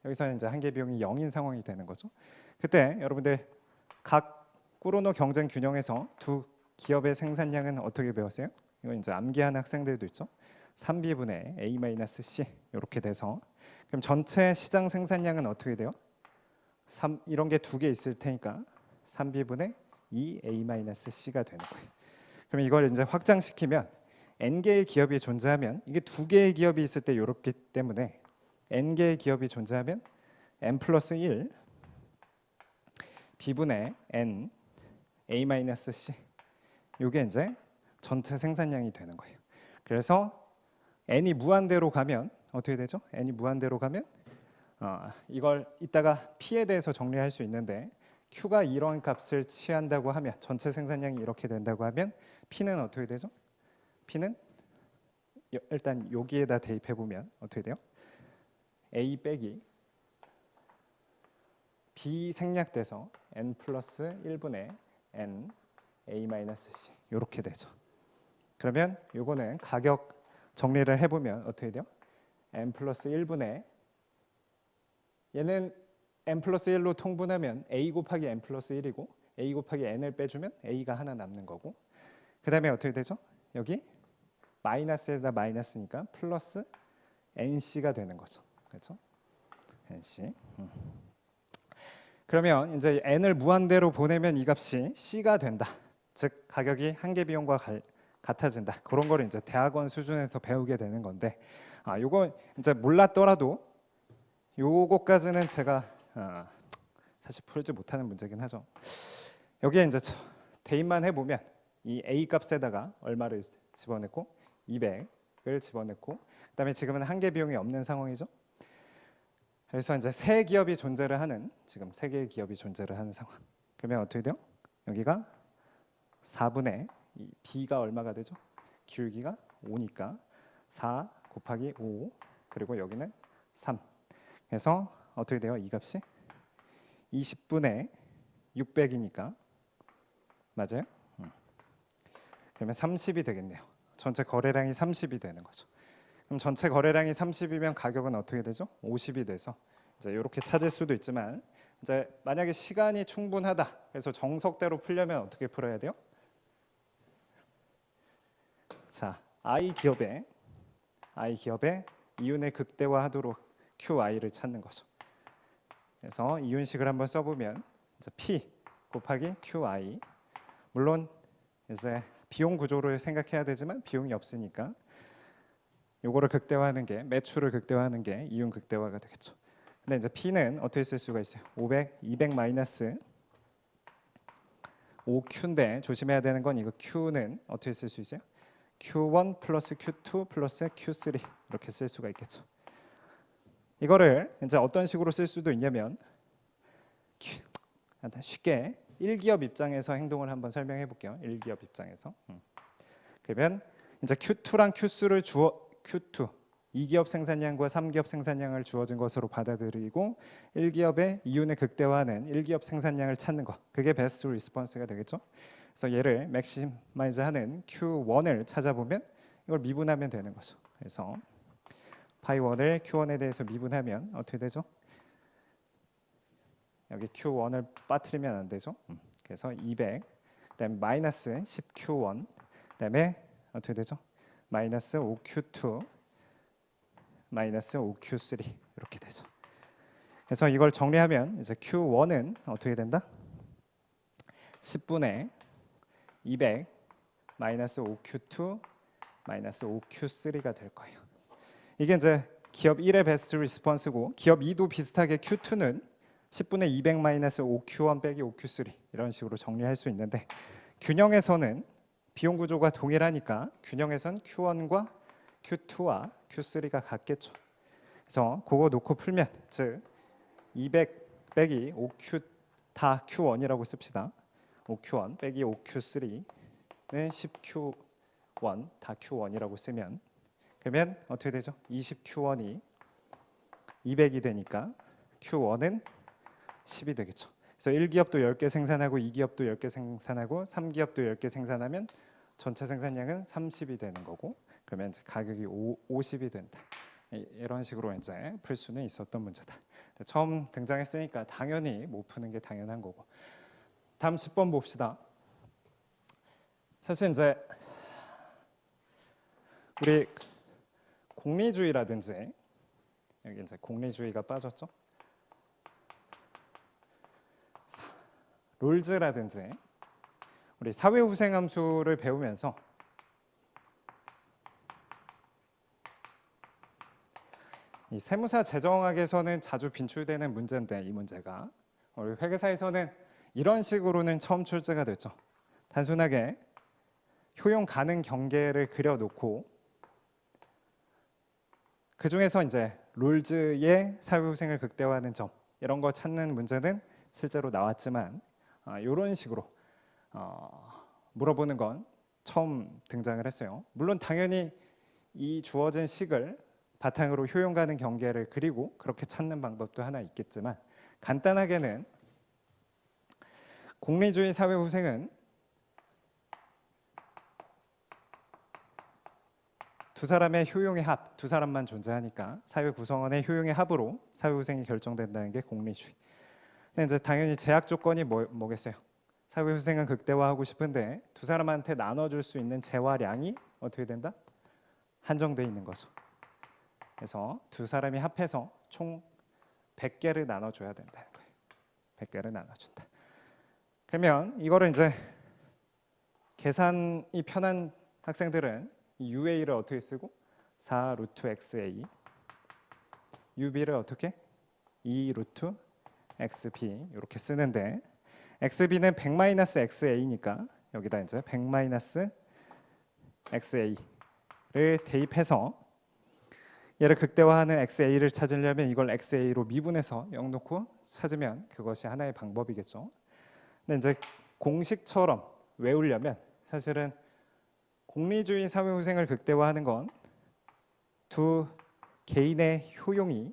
여기서는 이제 한계 비용이 0인 상황이 되는 거죠. 그때 여러분들 각 꾸르노 경쟁 균형에서 두 기업의 생산량은 어떻게 배웠어요? 이건 이제 암기하는 학생들도 있죠. 3B분의 A-C 이렇게 돼서, 그럼 전체 시장 생산량은 어떻게 돼요? 이런 게 2개 있을 테니까 3B분의 2A-C가 되는 거예요. 그럼 이걸 이제 확장시키면 n개의 기업이 존재하면, 이게 2개의 기업이 있을 때 이렇기 때문에 n개의 기업이 존재하면 n 플러스 1 B분의 n A-C, 이게 이제 전체 생산량이 되는 거예요. 그래서 n이 무한대로 가면 어떻게 되죠? n이 무한대로 가면 이걸 이따가 P에 대해서 정리할 수 있는데, Q가 이런 값을 취한다고 하면, 전체 생산량이 이렇게 된다고 하면 P는 어떻게 되죠? P는 일단 여기에다 대입해 보면 어떻게 돼요? A 빼기 B 생략돼서 n 플러스 1분의 n A-C 이렇게 되죠. 그러면 요거는 가격 정리를 해보면 어떻게 돼요? n 플러스 1분의, 얘는 n 플러스 1로 통분하면 a 곱하기 n 플러스 1이고, a 곱하기 n을 빼주면 a가 하나 남는 거고, 그 다음에 어떻게 되죠? 여기 마이너스에다 마이너스니까 플러스 nc가 되는 거죠. 그렇죠? nc. 그러면 이제 n을 무한대로 보내면 이 값이 c가 된다. 즉 가격이 한계 비용과 같아진다. 그런 거를 이제 대학원 수준에서 배우게 되는 건데, 요거 이제 몰랐더라도 요거까지는 제가 사실 풀지 못하는 문제긴 하죠. 여기에 이제 대입만 해보면 이 a 값에다가 얼마를 집어넣고 200을 집어넣고, 그다음에 지금은 한계 비용이 없는 상황이죠. 그래서 이제 세 기업이 존재를 하는, 지금 세 개의 기업이 존재를 하는 상황. 그러면 어떻게 돼요? 여기가 4분의 B가 얼마가 되죠? 기울기가 5니까 4 곱하기 5, 그리고 여기는 3. 그래서 어떻게 돼요? 이 값이 20분의 600이니까 맞아요? 그러면 30이 되겠네요. 전체 거래량이 30이 되는 거죠. 그럼 전체 거래량이 30이면 가격은 어떻게 되죠? 50이 돼서 이제 이렇게 찾을 수도 있지만, 이제 만약에 시간이 충분하다, 그래서 정석대로 풀려면 어떻게 풀어야 돼요? 자, I 기업의 이윤을 극대화하도록 QI를 찾는 거죠. 그래서 이윤식을 한번 써보면 이제 P 곱하기 QI, 물론 이제 비용 구조를 생각해야 되지만 비용이 없으니까 요거를 극대화하는 게, 매출을 극대화하는 게 이윤 극대화가 되겠죠. 근데 이제 P는 어떻게 쓸 수가 있어요? 200 마이너스 5Q인데 조심해야 되는 건, 이거 Q는 어떻게 쓸 수 있어요? Q1 플러스 Q2 플러스 Q3 이렇게 쓸 수가 있겠죠. 이거를 이제 어떤 식으로 쓸 수도 있냐면, 쉽게 1기업 입장에서 행동을 한번 설명해 볼게요. 1기업 입장에서. 그러면 이제 Q2랑 Q3를 Q2 2기업 생산량과 3기업 생산량을 주어진 것으로 받아들이고, 1기업의 이윤을 극대화하는 1기업 생산량을 찾는 것, 그게 베스트 리스폰스가 되겠죠. 그래서 얘를 맥시마이즈하는 Q1을 찾아보면 이걸 미분하면 되는 거죠. 그래서 파이1을 Q1에 대해서 미분하면 어떻게 되죠? 여기 Q1을 빠뜨리면 안 되죠. 그래서 200, 그다음에 마이너스 10Q1, 그다음에 어떻게 되죠? 마이너스 5Q2, 마이너스 5Q3 이렇게 되죠. 그래서 이걸 정리하면 이제 Q1은 어떻게 된다? 10분의 200 마이너스 5Q2 마이너스 5Q3가 될 거예요. 이게 이제 기업 1의 베스트 리스폰스고 기업 2도 비슷하게 Q2는 10분의 200 마이너스 5Q1 빼기 5Q3 이런 식으로 정리할 수 있는데 균형에서는 비용 구조가 동일하니까 균형에선 Q1과 Q2와 Q3가 같겠죠. 그래서 그거 놓고 풀면 즉 200 빼기 5Q 다 Q1이라고 씁시다. 5Q1 빼기 5Q3는 10Q1 다 Q1이라고 쓰면 그러면 어떻게 되죠? 20Q1이 200이 되니까 Q1은 10이 되겠죠. 그래서 1기업도 10개 생산하고 2기업도 10개 생산하고 3기업도 10개 생산하면 전체 생산량은 30이 되는 거고 그러면 이제 가격이 50이 된다. 이런 식으로 이제 풀 수는 있었던 문제다. 처음 등장했으니까 당연히 못 푸는 게 당연한 거고. 다음 10번 봅시다. 사실 이제 우리 공리주의라든지 여기 이제 공리주의가 빠졌죠. 롤즈라든지 우리 사회후생함수를 배우면서 이 세무사 재정학에서는 자주 빈출되는 문제인데 이 문제가 우리 회계사에서는 이런 식으로는 처음 출제가 됐죠. 단순하게 효용 가능 경계를 그려놓고 그 중에서 이제 롤즈의 사회후생을 극대화하는 점 이런 거 찾는 문제는 실제로 나왔지만 이런 식으로 물어보는 건 처음 등장을 했어요. 물론 당연히 이 주어진 식을 바탕으로 효용 가능 경계를 그리고 그렇게 찾는 방법도 하나 있겠지만 간단하게는 공리주의 사회후생은 두 사람의 효용의 합, 두 사람만 존재하니까 사회 구성원의 효용의 합으로 사회후생이 결정된다는 게 공리주의. 근데 이제 당연히 제약 조건이 뭐겠어요? 사회후생은 극대화하고 싶은데 두 사람한테 나눠줄 수 있는 재화량이 어떻게 된다? 한정돼 있는 거죠. 그래서 두 사람이 합해서 총 100개를 나눠줘야 된다는 거예요. 100개를 나눠준다. 그러면 이거를 이제 계산이 편한 학생들은 이 UA를 어떻게 쓰고 4 루트 XA UB를 어떻게? 2 루트 XB 이렇게 쓰는데 XB는 100-XA니까 여기다 이제 100-XA를 대입해서 얘를 극대화하는 XA를 찾으려면 이걸 XA로 미분해서 0 놓고 찾으면 그것이 하나의 방법이겠죠. 근데 이제 공식처럼 외우려면 사실은 공리주의 사회후생을 극대화하는 건 두 개인의 효용이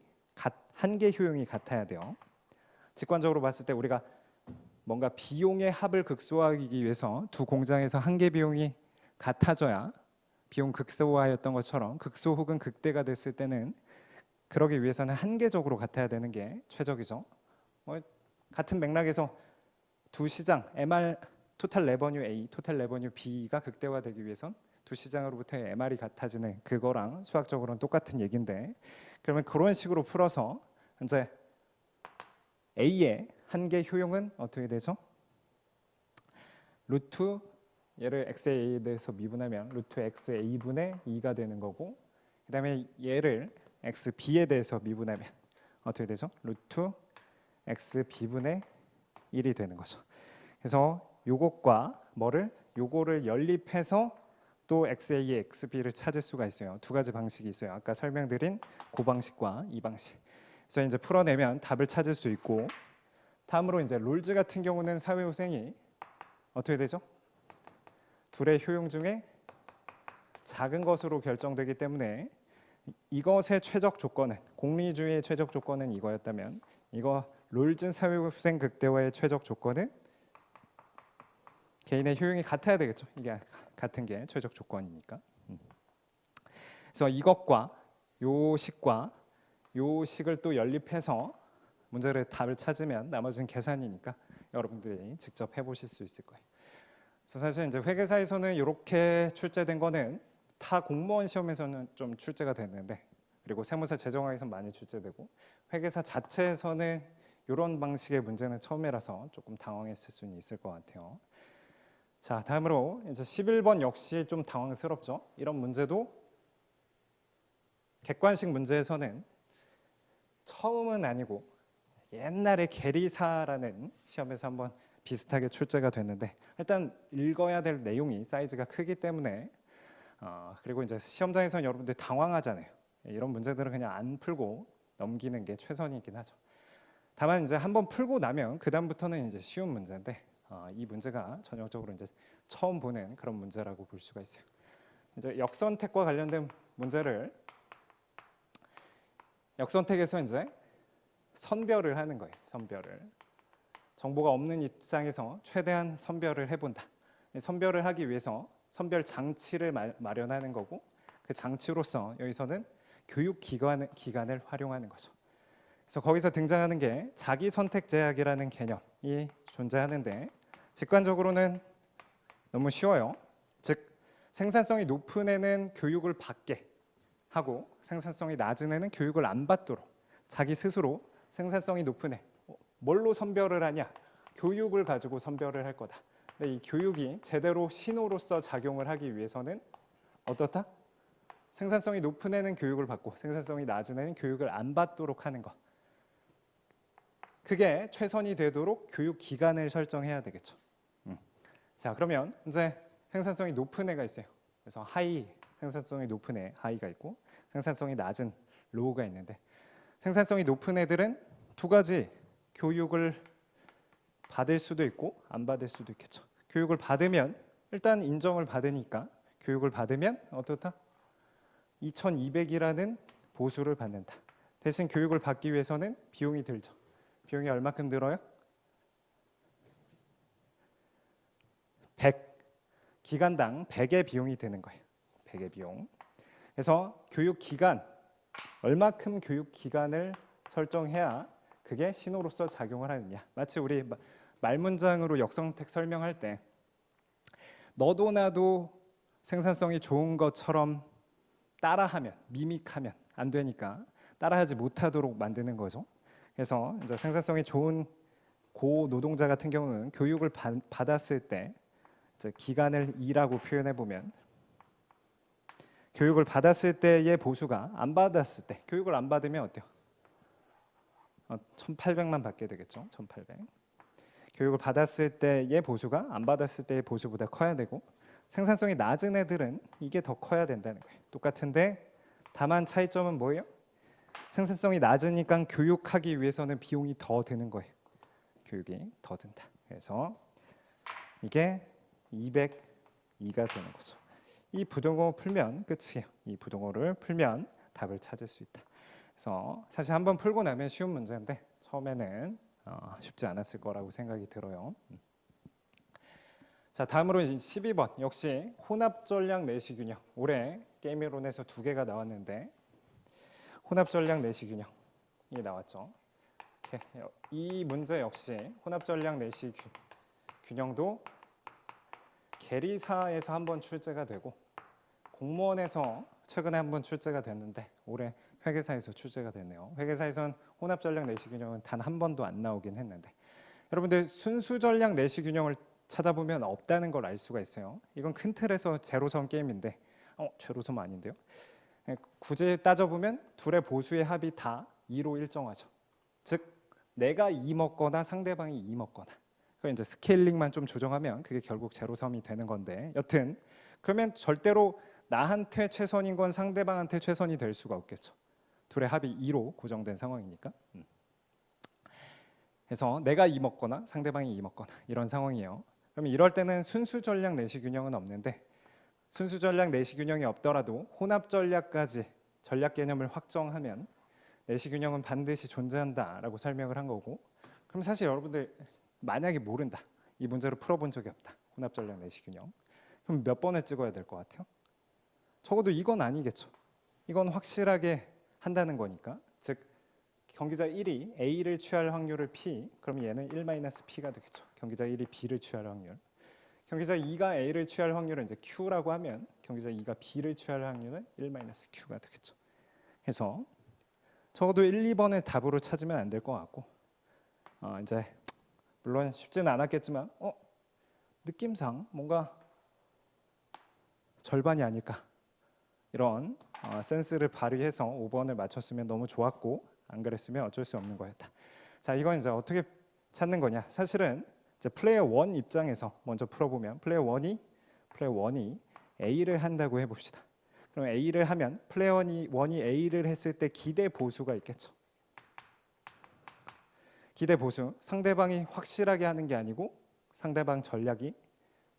한 개 효용이 같아야 돼요. 직관적으로 봤을 때 우리가 뭔가 비용의 합을 극소화하기 위해서 두 공장에서 한 개 비용이 같아져야 비용 극소화였던 것처럼 극소 혹은 극대가 됐을 때는 그러기 위해서는 한계적으로 같아야 되는 게 최적이죠. 같은 맥락에서 두 시장 MR 토탈 레버뉴 A, 토탈 레버뉴 B가 극대화되기 위해선 두 시장으로부터의 MR이 같아지는 그거랑 수학적으로는 똑같은 얘기인데 그러면 그런 식으로 풀어서 이제 A의 한계 효용은 어떻게 되죠? 루트 얘를 XA에 대해서 미분하면 루트 XA분의 2가 되는 거고 그 다음에 얘를 XB에 대해서 미분하면 어떻게 되죠? 루트 XB분의 1이 되는 거죠. 그래서 요것과 요거를 연립해서 또 XA의 XB를 찾을 수가 있어요. 두 가지 방식이 있어요. 아까 설명드린 그 방식과 이 방식. 그래서 이제 풀어내면 답을 찾을 수 있고 다음으로 이제 롤즈 같은 경우는 사회후생이 어떻게 되죠? 둘의 효용 중에 작은 것으로 결정되기 때문에 이것의 최적 조건은 공리주의의 최적 조건은 이거였다면 이거 롤즈 사회후생 극대화의 최적 조건은 개인의 효용이 같아야 되겠죠. 이게 같은 게 최적 조건이니까. 그래서 이것과 요 식과 요 식을 또 연립해서 문제를 답을 찾으면 나머지는 계산이니까 여러분들이 직접 해보실 수 있을 거예요. 그래서 사실 이제 회계사에서는 이렇게 출제된 거는 타 공무원 시험에서는 좀 출제가 됐는데 그리고 세무사 재정학에서 많이 출제되고 회계사 자체에서는 이런 방식의 문제는 처음이라서 조금 당황했을 수는 있을 것 같아요. 자, 다음으로 이제 11번 역시 좀 당황스럽죠. 이런 문제도 객관식 문제에서는 처음은 아니고 옛날에 계리사라는 시험에서 한번 비슷하게 출제가 됐는데, 일단 읽어야 될 내용이 사이즈가 크기 때문에 그리고 이제 시험장에서는 여러분들 당황하잖아요. 이런 문제들은 그냥 안 풀고 넘기는 게 최선이긴 하죠. 다만 이제 한번 풀고 나면 그 다음부터는 이제 쉬운 문제인데, 이 문제가 전형적으로 이제 처음 보는 그런 문제라고 볼 수가 있어요. 이제 역선택과 관련된 문제를, 역선택에서 이제 선별을 하는 거예요. 선별을. 정보가 없는 입장에서 최대한 선별을 해본다. 선별을 하기 위해서 선별 장치를 마련하는 거고, 그 장치로서 여기서는 교육 기관을 활용하는 거죠. 그래서 거기서 등장하는 게 자기 선택 제약이라는 개념이 존재하는데, 직관적으로는 너무 쉬워요. 즉 생산성이 높은 애는 교육을 받게 하고 생산성이 낮은 애는 교육을 안 받도록, 자기 스스로 생산성이 높은 애 뭘로 선별을 하냐? 교육을 가지고 선별을 할 거다. 근데 이 교육이 제대로 신호로서 작용을 하기 위해서는 어떻다? 생산성이 높은 애는 교육을 받고 생산성이 낮은 애는 교육을 안 받도록 하는 것. 그게 최선이 되도록 교육 기간을 설정해야 되겠죠. 자, 그러면 이제 생산성이 높은 애가 있어요. 그래서 하이, 생산성이 높은 애 하이가 있고 생산성이 낮은 로우가 있는데, 생산성이 높은 애들은 두 가지 교육을 받을 수도 있고 안 받을 수도 있겠죠. 교육을 받으면 일단 인정을 받으니까 교육을 받으면 어떻다? 2200이라는 보수를 받는다. 대신 교육을 받기 위해서는 비용이 들죠. 비용이 얼마큼 들어요? 100, 기간당 100의 비용이 드는 거예요. 100의 비용. 그래서 교육 기간, 얼마큼 교육 기간을 설정해야 그게 신호로서 작용을 하느냐. 마치 우리 말문장으로 역선택 설명할 때 너도 나도 생산성이 좋은 것처럼 따라하면, 미믹하면 안 되니까 따라하지 못하도록 만드는 거죠. 그래서 이제 생산성이 좋은 고 노동자 같은 경우는 교육을 받았을 때 이제 기간을 2라고 표현해 보면, 교육을 받았을 때의 보수가 안 받았을 때, 교육을 안 받으면 어때요? 1800만 받게 되겠죠. 1800. 교육을 받았을 때의 보수가 안 받았을 때의 보수보다 커야 되고, 생산성이 낮은 애들은 이게 더 커야 된다는 거예요. 똑같은데 다만 차이점은 뭐예요? 생산성이 낮으니까 교육하기 위해서는 비용이 더 드는 거예요. 교육이 더 든다. 그래서 이게 202가 되는 거죠. 이 부동호 풀면 끝이에요. 이 부동호를 풀면 답을 찾을 수 있다. 그래서 사실 한번 풀고 나면 쉬운 문제인데 처음에는 쉽지 않았을 거라고 생각이 들어요. 자, 다음으로 12번 역시 혼합 전략 내시 균형. 올해 게임 이론에서 2개가 나왔는데 혼합 전략 내시 균형이 나왔죠. 이 문제 역시 혼합 전략 내시 균형도 계리사에서 한번 출제가 되고 공무원에서 최근에 한번 출제가 됐는데 올해 회계사에서 출제가 됐네요. 회계사에선 혼합 전략 내시 균형은 단 한 번도 안 나오긴 했는데, 여러분들 순수 전략 내시 균형을 찾아보면 없다는 걸 알 수가 있어요. 이건 큰 틀에서 제로섬 게임인데 제로섬 아닌데요. 굳이 따져보면 둘의 보수의 합이 다 2로 일정하죠. 즉 내가 2 먹거나 상대방이 2 먹거나, 이제 스케일링만 좀 조정하면 그게 결국 제로섬이 되는 건데, 여튼 그러면 절대로 나한테 최선인 건 상대방한테 최선이 될 수가 없겠죠. 둘의 합이 2로 고정된 상황이니까. 그래서 내가 2 먹거나 상대방이 2 먹거나 이런 상황이에요. 그러면 이럴 때는 순수 전략 내시 균형은 없는데, 순수 전략 내시 균형이 없더라도 혼합 전략까지 전략 개념을 확정하면 내시 균형은 반드시 존재한다라고 설명을 한 거고, 그럼 사실 여러분들 만약에 모른다, 이 문제를 풀어본 적이 없다, 혼합 전략 내시 균형, 그럼 몇 번을 찍어야 될 것 같아요? 적어도 이건 아니겠죠. 이건 확실하게 한다는 거니까. 즉 경기자 1이 A를 취할 확률을 P, 그럼 얘는 1-P가 되겠죠. 경기자 1이 B를 취할 확률. 경기자 2가 A를 취할 확률은 이제 Q라고 하면 경기자 2가 B를 취할 확률은 1-Q가 되겠죠. 그래서 적어도 1, 2번을 답으로 찾으면 안 될 것 같고, 이제 물론 쉽지는 않았겠지만 느낌상 뭔가 절반이 아닐까 이런 센스를 발휘해서 5번을 맞췄으면 너무 좋았고 안 그랬으면 어쩔 수 없는 거였다. 자, 이건 이제 어떻게 찾는 거냐? 사실은 이제 플레이어 1 입장에서 먼저 풀어보면 플레이어 1이 A를 한다고 해봅시다. 그럼 A를 하면 플레이어 1이 A를 했을 때 기대 보수가 있겠죠. 기대 보수, 상대방이 확실하게 하는 게 아니고 상대방 전략이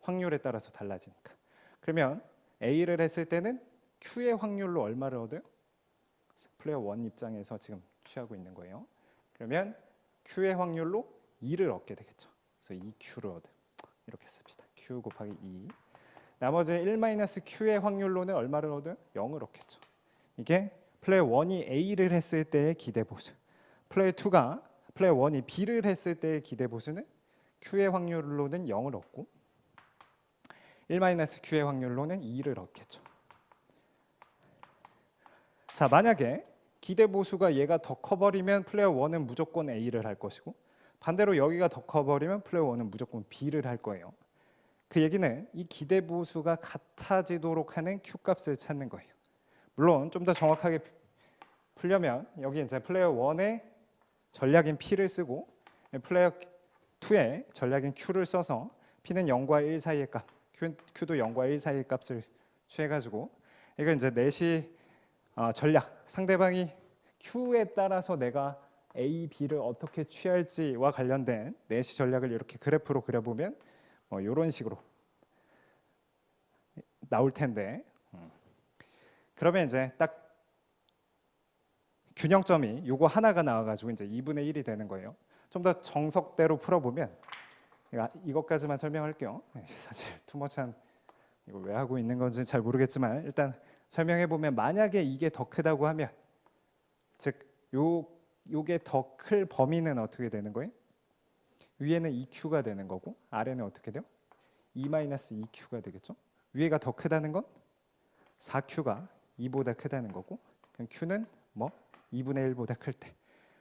확률에 따라서 달라지니까. 그러면 A를 했을 때는 Q의 확률로 얼마를 얻어요? 플레이어 1 입장에서 지금 취하고 있는 거예요. 그러면 Q의 확률로 2를 얻게 되겠죠. 그래서 2Q를 얻어요. 이렇게 씁시다. Q 곱하기 2. 나머지 1-Q의 확률로는 얼마를 얻어요? 0을 얻겠죠. 이게 플레이어 1이 A를 했을 때의 기대 보수. 플레이어 1이 B를 했을 때의 기대 보수는 Q의 확률로는 0을 얻고 1-Q의 확률로는 2를 얻겠죠. 자, 만약에 기대 보수가 얘가 더 커버리면 플레이어 1은 무조건 A를 할 것이고 반대로 여기가 더 커버리면 플레이어 1은 무조건 B를 할 거예요. 그 얘기는 이 기대 보수가 같아지도록 하는 Q값을 찾는 거예요. 물론 좀 더 정확하게 풀려면 여기 이제 플레이어 1의 전략인 P를 쓰고 플레이어 2의 전략인 Q를 써서 P는 0과 1 사이의 값, Q도 0과 1 사이의 값을 취해가지고 이건 이제 넷이 전략, 상대방이 Q에 따라서 내가 A, B를 어떻게 취할지와 관련된 넷이 전략을 이렇게 그래프로 그려보면 이런 식으로 나올 텐데 그러면 이제 딱 균형점이 요거 하나가 나와가지고 이제 2분의 1이 되는 거예요. 좀 더 정석대로 풀어보면 이것까지만 설명할게요. 사실 투머치한 이걸 왜 하고 있는 건지 잘 모르겠지만 일단 설명해 보면 만약에 이게 더 크다고 하면 즉 요게 더 클 범위는 어떻게 되는 거예요? 위에는 2Q가 되는 거고 아래는 어떻게 돼요? 2-2Q가 되겠죠. 위에가 더 크다는 건 4Q가 2보다 크다는 거고 그럼 Q는 뭐 2분의 1보다 클 때.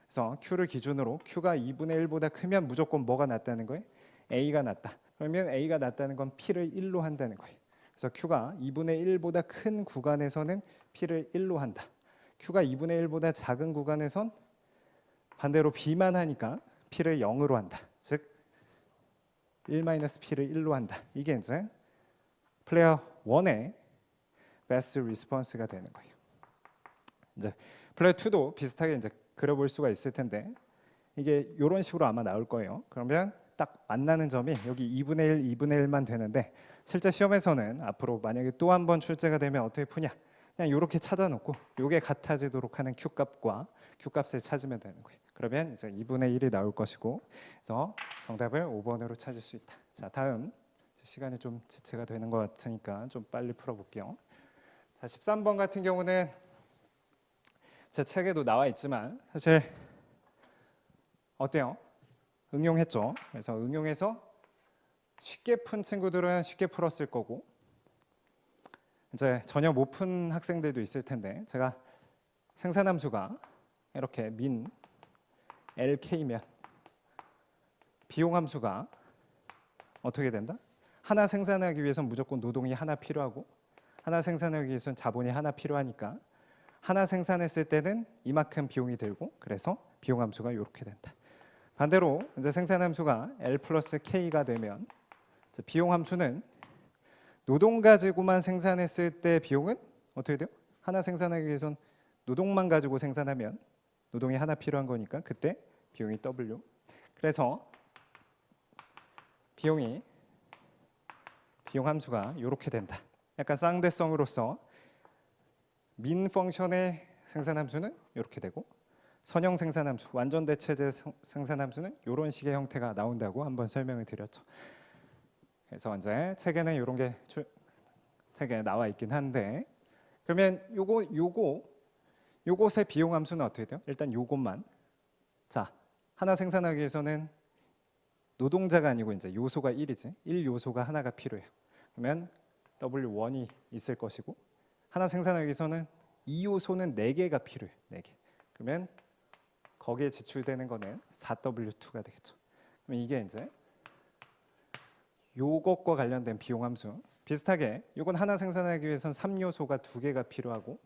그래서 Q를 기준으로 Q가 2분의 1보다 크면 무조건 뭐가 낫다는 거예요? A가 낫다. 그러면 A가 낫다는 건 P를 1로 한다는 거예요. 그래서 Q가 2분의 1보다 큰 구간에서는 P를 1로 한다. Q가 2분의 1보다 작은 구간에선 반대로 B만 하니까 P를 0으로 한다. 즉 1-P를 1로 한다. 이게 이제 플레이어 1의 베스트 리스폰스가 되는 거예요. 이제 플레이어 2도 비슷하게 이제 그려볼 수가 있을 텐데 이게 이런 식으로 아마 나올 거예요. 그러면 딱 만나는 점이 여기 2분의 1, 2분의 1만 되는데 실제 시험에서는 앞으로 만약에 또 한 번 출제가 되면 어떻게 푸냐? 그냥 이렇게 찾아놓고 이게 같아지도록 하는 Q값과 Q값을 찾으면 되는 거예요. 그러면 이제 2분의 1이 나올 것이고 그래서 정답을 5번으로 찾을 수 있다. 자, 다음 시간이 좀 지체가 되는 것 같으니까 좀 빨리 풀어볼게요. 자, 13번 같은 경우는 제 책에도 나와 있지만 사실 어때요? 응용했죠. 그래서 응용해서 쉽게 푼 친구들은 쉽게 풀었을 거고 이제 전혀 못 푼 학생들도 있을 텐데 제가 생산함수가 이렇게 민 LK면 비용함수가 어떻게 된다? 하나 생산하기 위해서는 무조건 노동이 하나 필요하고 하나 생산하기 위해서는 자본이 하나 필요하니까 하나 생산했을 때는 이만큼 비용이 들고 그래서 비용함수가 이렇게 된다. 반대로 이제 생산함수가 L 플러스 K가 되면 비용함수는 노동 가지고만 생산했을 때 비용은 어떻게 돼요? 하나 생산하기 위해서는 노동만 가지고 생산하면 노동이 하나 필요한 거니까 그때 비용이 W. 그래서 비용함수가 이렇게 된다. 약간 쌍대성으로서 민 펑션의 생산함수는 이렇게 되고 선형 생산함수, 완전 대체제 생산함수는 이런 식의 형태가 나온다고 한번 설명을 드렸죠. 그래서 이제 책에는 이런 게 책에 나와 있긴 한데 그러면 요것의 비용함수는 어떻게 돼요? 일단 요것만 자 하나 생산하기 위해서는 노동자가 아니고 이제 요소가 1이지 1 요소가 하나가 필요해요. 그러면 W1이 있을 것이고 하나 생산하기 위해서는 2 요소는 4개가 필요해요. 4개. 그러면 거기에 지출되는 거는 4W2가 되겠죠. 그럼 이게 이제 요것과 관련된 비용 함수 비슷하게 이건 하나 생산하기 위해선 3요소가 2개가 필요하고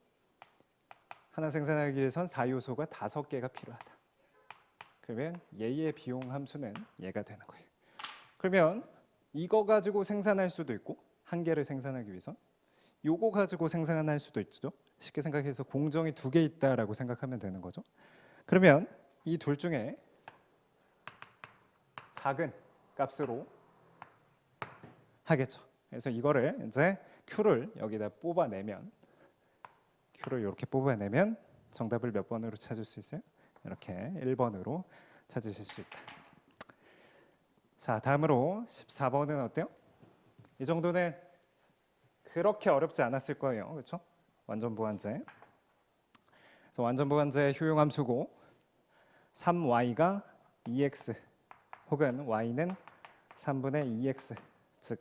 하나 생산하기 위해선 4요소가 5개가 필요하다. 그러면 얘의 비용 함수는 얘가 되는 거예요. 그러면 이거 가지고 생산할 수도 있고 한 개를 생산하기 위해서 요거 가지고 생산할 수도 있죠. 쉽게 생각해서 공정이 2개 있다라고 생각하면 되는 거죠. 그러면 이 둘 중에 작은 값으로 하겠죠. 그래서 이거를 이제 Q를 여기다 뽑아내면 Q를 이렇게 뽑아내면 정답을 몇 번으로 찾을 수 있어요? 이렇게 1번으로 찾으실 수 있다. 자, 다음으로 14번은 어때요? 이 정도는 그렇게 어렵지 않았을 거예요. 그렇죠? 완전 보완제. 그래서 완전 보완제 효용 함수고 3y가 2x 혹은 y는 3분의 2x 즉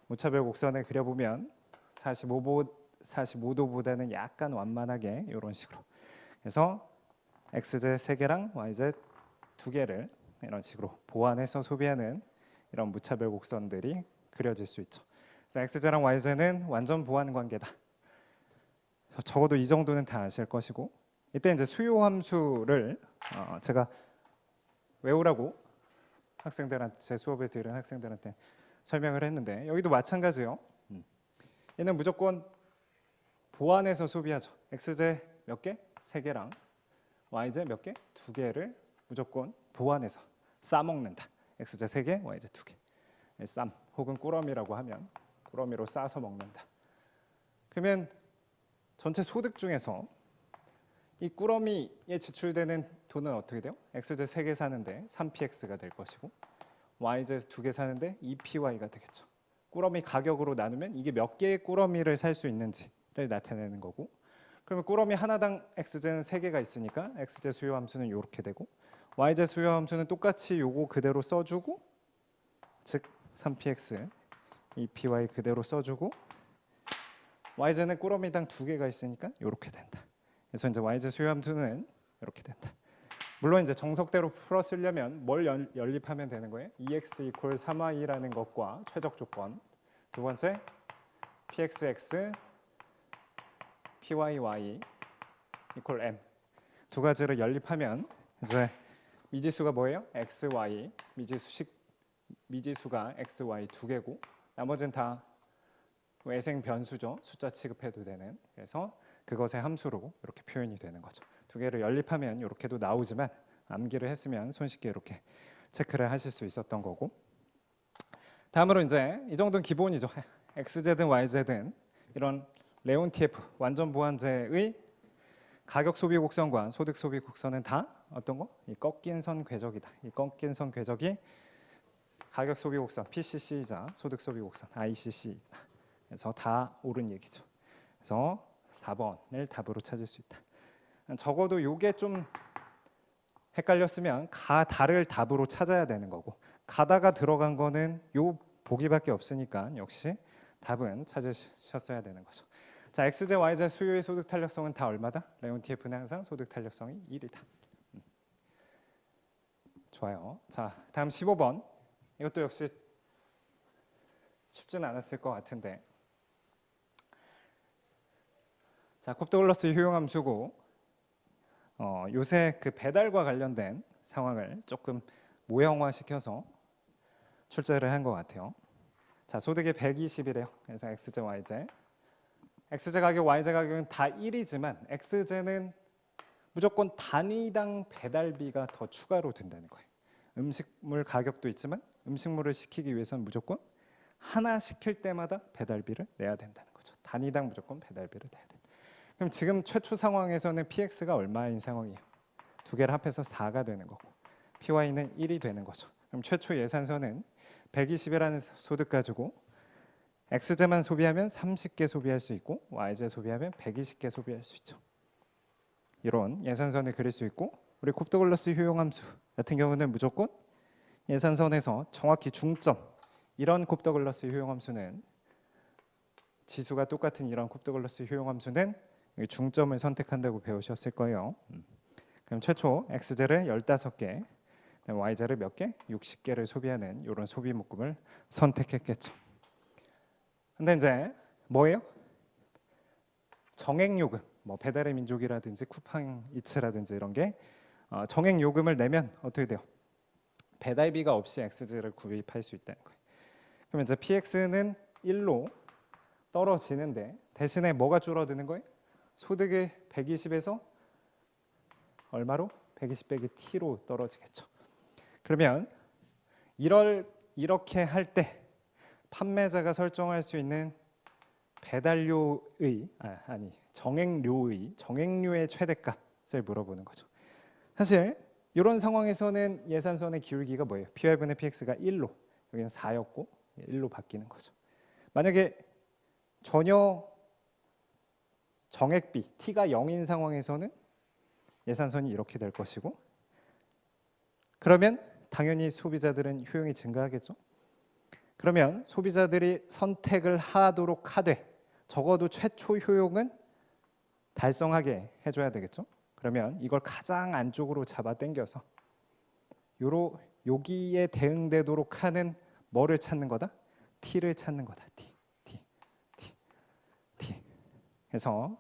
무차별 곡선을 그려보면 45도보다는 약간 완만하게 이런 식으로 그래서 xz 3개랑 yz 2개를 이런 식으로 보완해서 소비하는 이런 무차별 곡선들이 그려질 수 있죠. xz랑 yz는 완전 보완 관계다. 적어도 이 정도는 다 아실 것이고 이때 이제 수요 함수를 제가 외우라고 학생들한테 제 수업을 들은 학생들한테 설명을 했는데 여기도 마찬가지예요. 얘는 무조건 보완해서 소비하죠. xz 몇 개? 3개랑 yz 몇 개? 2개를 무조건 보완해서 싸먹는다. xz 3개, yz 2개. 쌈 혹은 꾸러미라고 하면 꾸러미로 싸서 먹는다. 그러면 전체 소득 중에서 이 꾸러미에 지출되는 돈은 어떻게 돼요? xz 3개 사는데 3px가 될 것이고 yz 2개 사는데 2py가 되겠죠. 꾸러미 가격으로 나누면 이게 몇 개의 꾸러미를 살 수 있는지를 나타내는 거고 그러면 꾸러미 하나당 xz는 3개가 있으니까 xz 수요 함수는 이렇게 되고 yz 수요 함수는 똑같이 요거 그대로 써주고 즉 3px 2py 그대로 써주고 yz는 꾸러미당 2개가 있으니까 이렇게 된다. 그래서 이제 yz 수요 함수는 이렇게 된다. 물론 이제 정석대로 풀어 쓰려면 뭘 연립하면 되는 거예요? 2x 이퀄 3y라는 것과 최적 조건 두 번째 pxx pyy 이퀄 m 두 가지를 연립하면 이제 미지수가 뭐예요? xy 미지수가 xy 2개고 나머지는 다 외생 변수죠. 숫자 취급해도 되는. 그래서 그것의 함수로 이렇게 표현이 되는 거죠. 2개를 연립하면 이렇게도 나오지만 암기를 했으면 손쉽게 이렇게 체크를 하실 수 있었던 거고 다음으로 이제 이 정도는 기본이죠. xz든 yz든 이런 레온티에프 완전 보완제의 가격 소비 곡선과 소득 소비 곡선은 다 어떤 거? 이 꺾인 선 궤적이다. 이 꺾인 선 궤적이 가격 소비 곡선 PCC이자 소득 소비 곡선 ICC이다. 그래서 다 옳은 얘기죠. 그래서 4번을 답으로 찾을 수 있다. 적어도 이게 좀 헷갈렸으면 달을 답으로 찾아야 되는 거고 가다가 들어간 거는 요 보기밖에 없으니까 역시 답은 찾으셨어야 되는 거죠. 자, xz, yz 수요의 소득 탄력성은 다 얼마다? 레온티에프는 항상 소득 탄력성이 1이다. 좋아요. 자, 다음 15번. 이것도 역시 쉽지는 않았을 것 같은데 자, 콥도글러스 효용함수고 요새 그 배달과 관련된 상황을 조금 모형화시켜서 출제를 한 것 같아요. 자, 소득이 120이래요. 그래서 xz, yz. xz 가격, yz 가격은 다 1이지만 xz는 무조건 단위당 배달비가 더 추가로 든다는 거예요. 음식물 가격도 있지만 음식물을 시키기 위해서는 무조건 하나 시킬 때마다 배달비를 내야 된다는 거죠. 단위당 무조건 배달비를 내야 된다. 그럼 지금 최초 상황에서는 px가 얼마인 상황이에요? 2개를 합해서 4가 되는 거고 py는 1이 되는 거죠. 그럼 최초 예산서는 120이라는 소득 가지고 xz만 소비하면 30개 소비할 수 있고 yz 소비하면 120개 소비할 수 있죠. 이런 예산선을 그릴 수 있고 우리 콥도글러스 효용함수 같은 경우는 무조건 예산선에서 정확히 중점 이런 콥도글러스 효용함수는 지수가 똑같은 이런 콥도글러스 효용함수는 중점을 선택한다고 배우셨을 거예요. 그럼 최초 xz를 15개 Y자를 몇 개? 60개를 소비하는 이런 소비 묶음을 선택했겠죠. 근데 이제 뭐예요? 정액 요금, 뭐 배달의 민족이라든지 쿠팡이츠라든지 이런 게 정액 요금을 내면 어떻게 돼요? 배달비가 없이 XG를 구입할 수 있다는 거예요. 그러면 이제 PX는 1로 떨어지는데 대신에 뭐가 줄어드는 거예요? 소득이 120에서 얼마로? 120 빼기 T로 떨어지겠죠. 그러면 이렇게 할 때 판매자가 설정할 수 있는 배달료의 정액료의 최대값을 물어보는 거죠. 사실 이런 상황에서는 예산선의 기울기가 뭐예요? PR분의 PX가 1로, 여기는 4였고 1로 바뀌는 거죠. 만약에 전혀 정액비 T가 0인 상황에서는 예산선이 이렇게 될 것이고, 그러면 당연히 소비자들은 효용이 증가하겠죠. 그러면 소비자들이 선택을 하도록 하되 적어도 최초 효용은 달성하게 해줘야 되겠죠. 그러면 이걸 가장 안쪽으로 잡아 당겨서 여기에 대응되도록 하는 뭐를 찾는 거다? T를 찾는 거다. T. 해서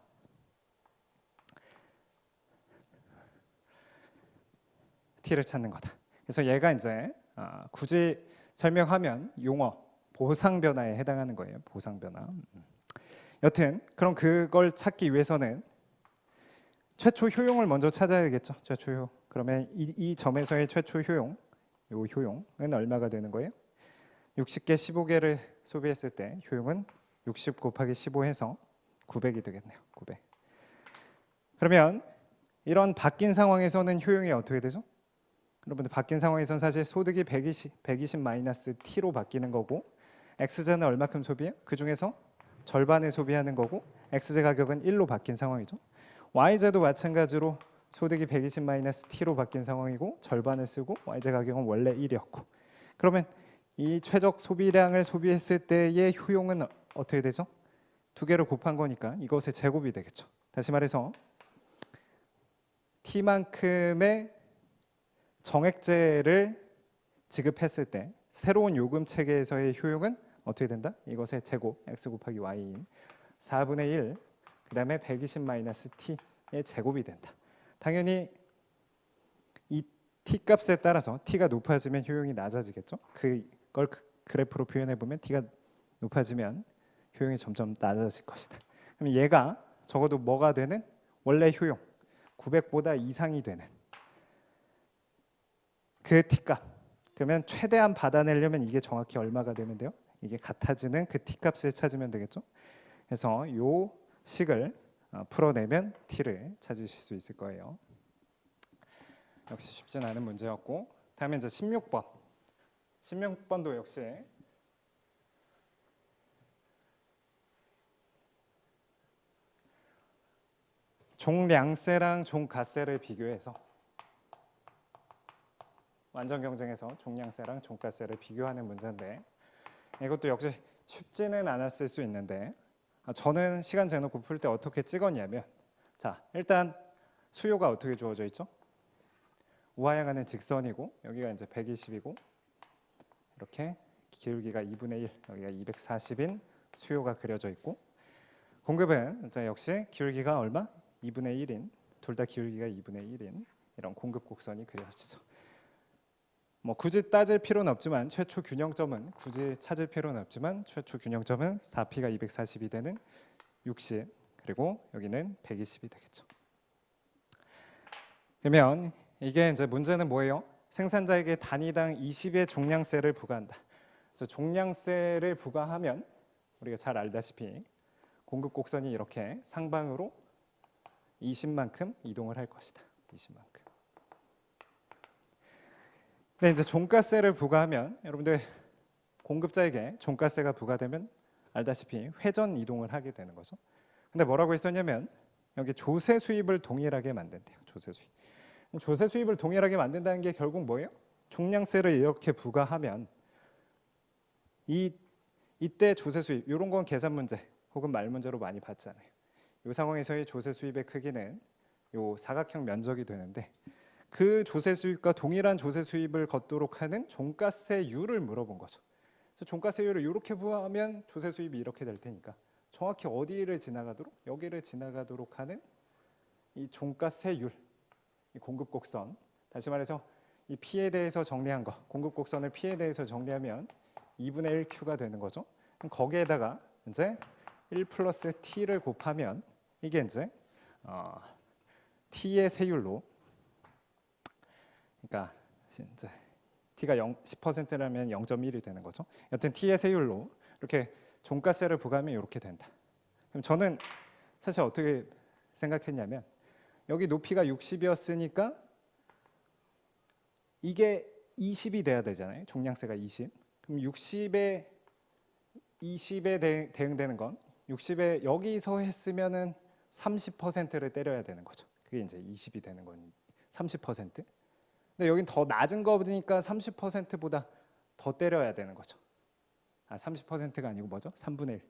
T를 찾는 거다. 그래서 얘가 이제 굳이 설명하면 용어 보상 변화에 해당하는 거예요. 보상 변화. 여튼 그럼 그걸 찾기 위해서는 최초 효용을 먼저 찾아야겠죠. 최초 효용. 그러면 이 점에서의 최초 효용, 이 효용은 얼마가 되는 거예요? 60개 15개를 소비했을 때 효용은 60 곱하기 15 해서 900이 되겠네요. 900. 그러면 이런 바뀐 상황에서는 효용이 어떻게 되죠? 여러분들 바뀐 상황에서는 사실 소득이 120 마이너스 T로 바뀌는 거고, X제는 얼마큼 소비해요? 그 중에서 절반을 소비하는 거고, X제 가격은 1로 바뀐 상황이죠. Y제도 마찬가지로 소득이 120 마이너스 T로 바뀐 상황이고 절반을 쓰고 Y제 가격은 원래 1이었고, 그러면 이 최적 소비량을 소비했을 때의 효용은 어떻게 되죠? 두 개를 곱한 거니까 이것의 제곱이 되겠죠. 다시 말해서 T만큼의 정액제를 지급했을 때 새로운 요금 체계에서의 효용은 어떻게 된다? 이것의 제곱 x 곱하기 y인 4분의 1 그다음에 120 마이너스 t의 제곱이 된다. 당연히 이 t 값에 따라서 t가 높아지면 효용이 낮아지겠죠. 그걸 그래프로 표현해 보면 t가 높아지면 효용이 점점 낮아질 것이다. 그럼 얘가 적어도 뭐가 되는? 원래 효용 900보다 이상이 되는 그 t값. 그러면 최대한 받아내려면 이게 정확히 얼마가 되면 돼요? 이게 같아지는 그 t값을 찾으면 되겠죠. 그래서 요 식을 풀어내면 t를 찾으실 수 있을 거예요. 역시 쉽진 않은 문제였고, 다음에 이제 16번. 16번도 역시 종량세랑 종가세를 비교해서 완전 경쟁에서 종량세랑 종가세를 비교하는 문제인데, 이것도 역시 쉽지는 않았을 수 있는데 저는 시간 재놓고 풀 때 어떻게 찍었냐면, 자 일단 수요가 어떻게 주어져 있죠? 우하향하는 직선이고 여기가 이제 120이고 이렇게 기울기가 2분의 1, 여기가 240인 수요가 그려져 있고, 공급은 이제 역시 기울기가 얼마? 2분의 1인, 둘 다 기울기가 2분의 1인 이런 공급 곡선이 그려지죠. 뭐 굳이 따질 필요는 없지만 최초 균형점은 굳이 찾을 필요는 없지만 최초 균형점은 4P가 240이 되는 60, 그리고 여기는 120이 되겠죠. 그러면 이게 이제 문제는 뭐예요? 생산자에게 단위당 20의 종량세를 부과한다. 그래서 종량세를 부과하면 우리가 잘 알다시피 공급 곡선이 이렇게 상방으로 20만큼 이동을 할 것이다. 20만큼. 근데 이제 종가세를 부과하면 여러분들 공급자에게 종가세가 부과되면 알다시피 회전 이동을 하게 되는 거죠. 근데 뭐라고 했었냐면 여기 조세 수입을 동일하게 만든대요. 조세 수입. 조세 수입을 동일하게 만든다는 게 결국 뭐예요? 종량세를 이렇게 부과하면 이때 조세 수입 이런 건 계산 문제 혹은 말 문제로 많이 봤잖아요. 이 상황에서의 조세 수입의 크기는 요 사각형 면적이 되는데, 그 조세 수입과 동일한 조세 수입을 걷도록 하는 종가세율을 물어본 거죠. 그래서 종가세율을 이렇게 부과하면 조세 수입이 이렇게 될 테니까 정확히 어디를 지나가도록 여기를 지나가도록 하는 이 종가세율, 이 공급곡선. 다시 말해서 이 P에 대해서 정리한 거, 공급곡선을 P에 대해서 정리하면 2분의 1Q가 되는 거죠. 그럼 거기에다가 이제 1 플러스 T를 곱하면 이게 이제 T의 세율로, 그러니까 이제 T가 10%라면 0.1이 되는 거죠. 여튼 T의 세율로 이렇게 종가세를 부과하면 이렇게 된다. 그럼 저는 사실 어떻게 생각했냐면 여기 높이가 60이었으니까 이게 20이 돼야 되잖아요. 종량세가 20. 그럼 60에 20에 대응되는 건 60에 여기서 했으면은 30%를 때려야 되는 거죠. 그게 이제 20이 되는 건 30%. 근데 여긴 더 낮은 거 보니까 30%보다 더 때려야 되는 거죠. 30%가 아니고 뭐죠? 3분의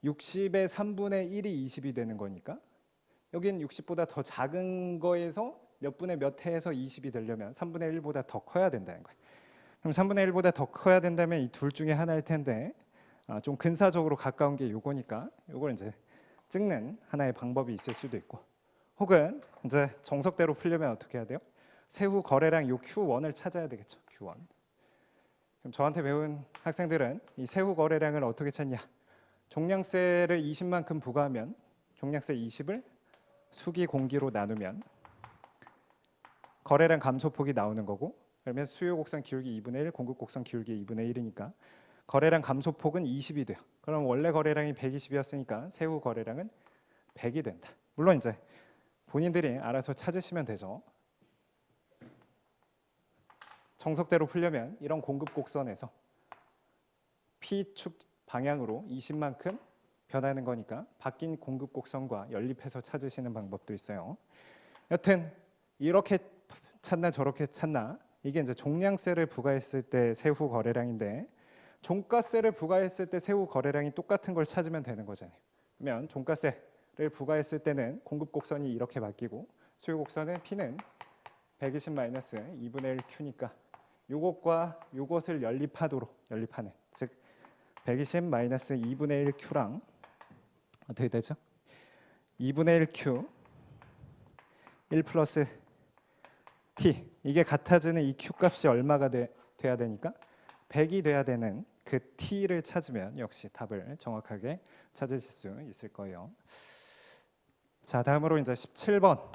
1. 60의 3분의 1이 20이 되는 거니까 여긴 60보다 더 작은 거에서 몇 분의 몇 해에서 20이 되려면 3분의 1보다 더 커야 된다는 거예요. 그럼 3분의 1보다 더 커야 된다면 이 둘 중에 하나일 텐데 좀 근사적으로 가까운 게 요거니까 요걸 이제 찍는 하나의 방법이 있을 수도 있고, 혹은 이제 정석대로 풀려면 어떻게 해야 돼요? 세후 거래량 요 Q1을 찾아야 되겠죠. Q1. 그럼 저한테 배운 학생들은 이 세후 거래량을 어떻게 찾냐? 종량세를 20만큼 부과하면 종량세 20을 수기 공기로 나누면 거래량 감소폭이 나오는 거고, 그러면 수요 곡선 기울기 2분의 1, 공급 곡선 기울기 2분의 1이니까 거래량 감소폭은 20이 돼요. 그럼 원래 거래량이 120이었으니까 세후 거래량은 100이 된다. 물론 이제 본인들이 알아서 찾으시면 되죠. 정석대로 풀려면 이런 공급 곡선에서 P축 방향으로 20만큼 변하는 거니까 바뀐 공급 곡선과 연립해서 찾으시는 방법도 있어요. 여튼 이렇게 찾나 저렇게 찾나, 이게 이제 종량세를 부과했을 때 세후 거래량인데 종가세를 부과했을 때 세후 거래량이 똑같은 걸 찾으면 되는 거잖아요. 그러면 종가세를 부과했을 때는 공급 곡선이 이렇게 바뀌고 수요 곡선은 P는 120-2분의 1Q니까 요것과 요것을 연립하는, 즉 120-2분의 1Q랑 어떻게 되죠? 2분의 1Q 1 플러스 T, 이게 같아지는 이 Q 값이 얼마가 돼야 되니까 100이 돼야 되는 그 T를 찾으면 역시 답을 정확하게 찾으실 수 있을 거예요. 자, 다음으로 이제 17번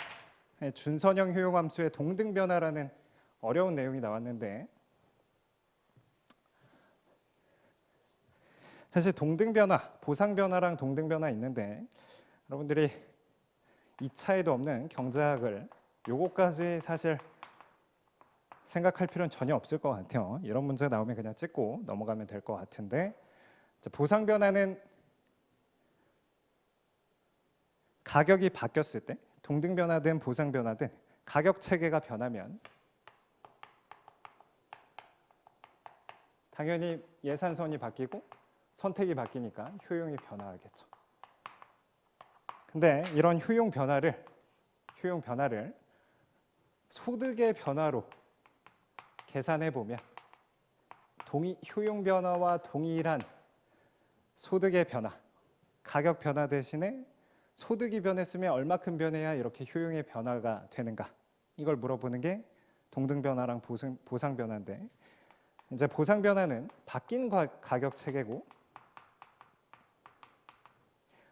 준선형 효용함수의 동등변화라는 어려운 내용이 나왔는데, 사실 동등변화, 보상변화랑 동등변화 있는데 여러분들이 2차에도 없는 경제학을 요거까지 사실 생각할 필요는 전혀 없을 것 같아요. 이런 문제 나오면 그냥 찍고 넘어가면 될 것 같은데, 보상변화는 가격이 바뀌었을 때, 동등변화든 보상변화든 가격 체계가 변하면 당연히 예산선이 바뀌고 선택이 바뀌니까 효용이 변화하겠죠. 근데 이런 효용 변화를 소득의 변화로 계산해 보면 효용 변화와 동일한 소득의 변화, 가격 변화 대신에 소득이 변했으면 얼마큼 변해야 이렇게 효용의 변화가 되는가, 이걸 물어보는 게 동등 변화랑 보상 변화인데, 이제 보상 변화는 바뀐 가격 체계고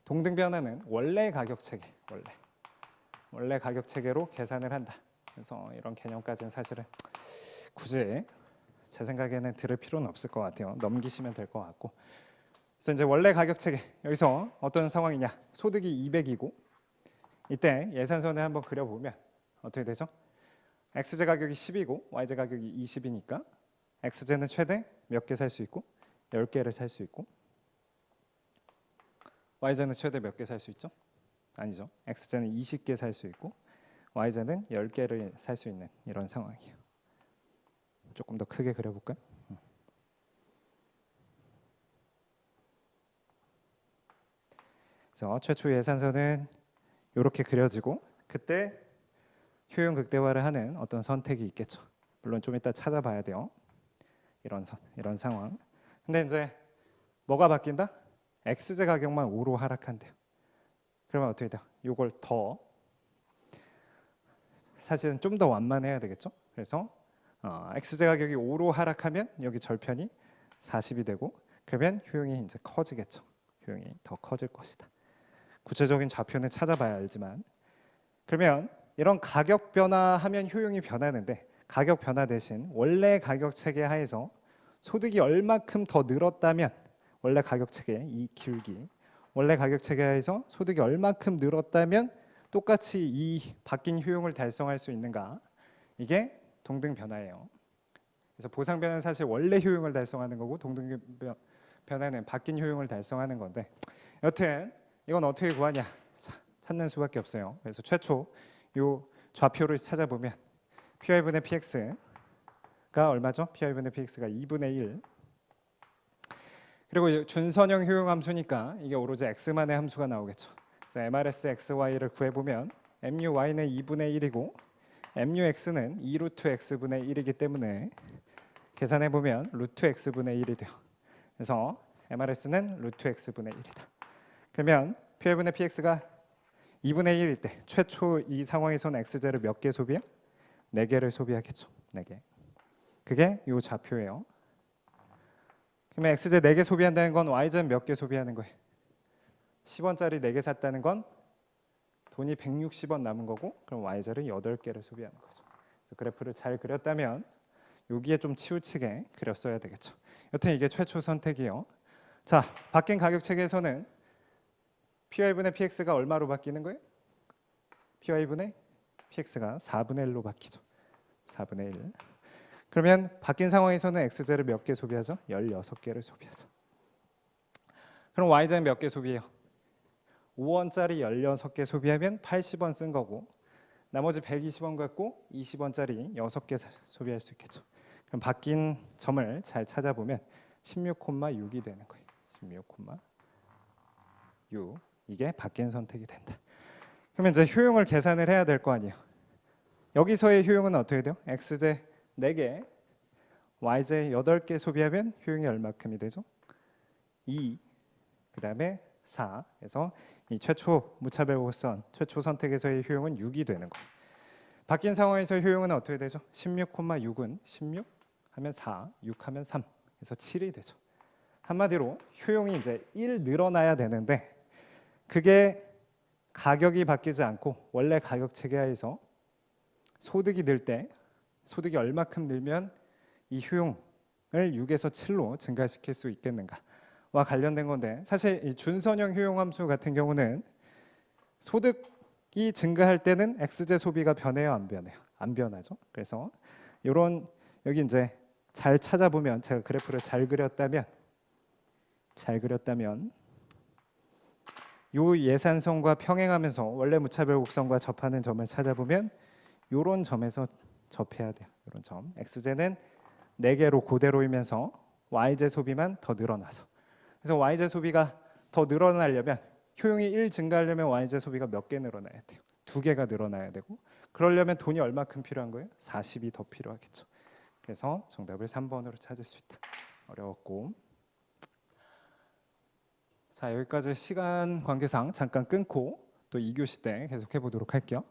동등 변화는 원래 가격 체계, 원래 가격 체계로 계산을 한다. 그래서 이런 개념까지는 사실은 굳이 제 생각에는 들을 필요는 없을 것 같아요. 넘기시면 될 것 같고. 그래서 이제 원래 가격 체계, 여기서 어떤 상황이냐? 소득이 200이고 이때 예산선을 한번 그려보면 어떻게 되죠? x제 가격이 10이고 y제 가격이 20이니까 x제는 최대 몇 개 살 수 있고 10개를 살 수 있고, y제는 최대 몇 개 살 수 있죠? 아니죠. x제는 20개 살 수 있고 y제는 10개를 살 수 있는 이런 상황이에요. 조금 더 크게 그려볼까요? 그래서 최초 예산선은 이렇게 그려지고, 그때 효용 극대화를 하는 어떤 선택이 있겠죠. 물론 좀 이따 찾아봐야 돼요. 이런 상황. 근데 이제 뭐가 바뀐다? X제 가격만 5로 하락한대요. 그러면 어떻게 돼요? 이걸 더 사실은 좀 더 완만해야 되겠죠. 그래서 X제 가격이 5로 하락하면 여기 절편이 40이 되고 그러면 효용이 이제 커지겠죠. 효용이 더 커질 것이다. 구체적인 좌표는 찾아봐야 알지만 그러면 이런 가격 변화하면 효용이 변하는데 가격 변화 대신 원래 가격 체계 하에서 소득이 얼마큼 더 늘었다면 원래 가격 체계 이 기울기 원래 가격 체계 하에서 소득이 얼마큼 늘었다면 똑같이 이 바뀐 효용을 달성할 수 있는가 이게 동등 변화예요. 그래서 보상 변화는 사실 원래 효용을 달성하는 거고 동등 변화는 바뀐 효용을 달성하는 건데 여튼 이건 어떻게 구하냐 찾는 수밖에 없어요. 그래서 최초 요 좌표를 찾아보면 PY분의 PX가 얼마죠? PY분의 PX가 2분의 1 그리고 준선형 효용 함수니까 이게 오로지 X만의 함수가 나오겠죠. 자, MRS XY를 구해보면 MUY는 2분의 1이고 MUX는 2루트 X분의 1이기 때문에 계산해보면 루트 X분의 1이 돼요. 그래서 MRS는 루트 X분의 1이다. 그러면 PY분의 PX가 2분의 1일 때 최초 이 상황에서는 X제를 몇 개 소비해요? 4개를 소비하겠죠. 4개. 그게 이 좌표예요. 그러면 X제 4개 소비한다는 건 Y제는 몇 개 소비하는 거예요? 10원짜리 4개 샀다는 건 돈이 160원 남은 거고 그럼 Y제를 8개를 소비하는 거죠. 그래서 그래프를 잘 그렸다면 여기에 좀 치우치게 그렸어야 되겠죠. 여튼 이게 최초 선택이요. 자, 바뀐 가격 체계에서는 PY분의 PX가 얼마로 바뀌는 거예요? PY분의 PX가 4분의 1로 바뀌죠. 4분의 1. 그러면 바뀐 상황에서는 X제를 몇 개 소비하죠? 16개를 소비하죠. 그럼 Y제는 몇 개 소비해요? 5원짜리 16개 소비하면 80원 쓴 거고 나머지 120원 갖고 20원짜리 6개 소비할 수 있겠죠. 그럼 바뀐 점을 잘 찾아보면 16,6이 되는 거예요. 16,6 이게 바뀐 선택이 된다. 그러면 이제 효용을 계산을 해야 될 거 아니에요. 여기서의 효용은 어떻게 돼요? X제 4개, Y제 8개 소비하면 효용이 얼마큼이 되죠? 2, 그 다음에 4. 그래서 이 최초 무차별 곡선, 최초 선택에서의 효용은 6이 되는 거예요. 바뀐 상황에서의 효용은 어떻게 되죠? 16,6은 16 하면 4, 6 하면 3. 그래서 7이 되죠. 한마디로 효용이 이제 1 늘어나야 되는데 그게 가격이 바뀌지 않고 원래 가격 체계하에서 소득이 늘 때 소득이 얼마큼 늘면 이 효용을 6에서 7로 증가시킬 수 있겠는가와 관련된 건데 사실 이 준선형 효용 함수 같은 경우는 소득이 증가할 때는 X제 소비가 변해요, 안 변해요? 안 변하죠. 그래서 이런 여기 이제 잘 찾아보면 제가 그래프를 잘 그렸다면 요 예산선과 평행하면서 원래 무차별 곡선과 접하는 점을 찾아보면 요런 점에서 접해야 돼요. 이런 점. X제는 4개로 그대로이면서 Y제 소비만 더 늘어나서. 그래서 Y제 소비가 더 늘어나려면 효용이 1 증가하려면 Y제 소비가 몇 개 늘어나야 돼요? 2개가 늘어나야 되고 그러려면 돈이 얼마큼 필요한 거예요? 40이 더 필요하겠죠. 그래서 정답을 3번으로 찾을 수 있다. 어려웠고. 자, 여기까지 시간 관계상 잠깐 끊고 또 2교시 때 계속해 보도록 할게요.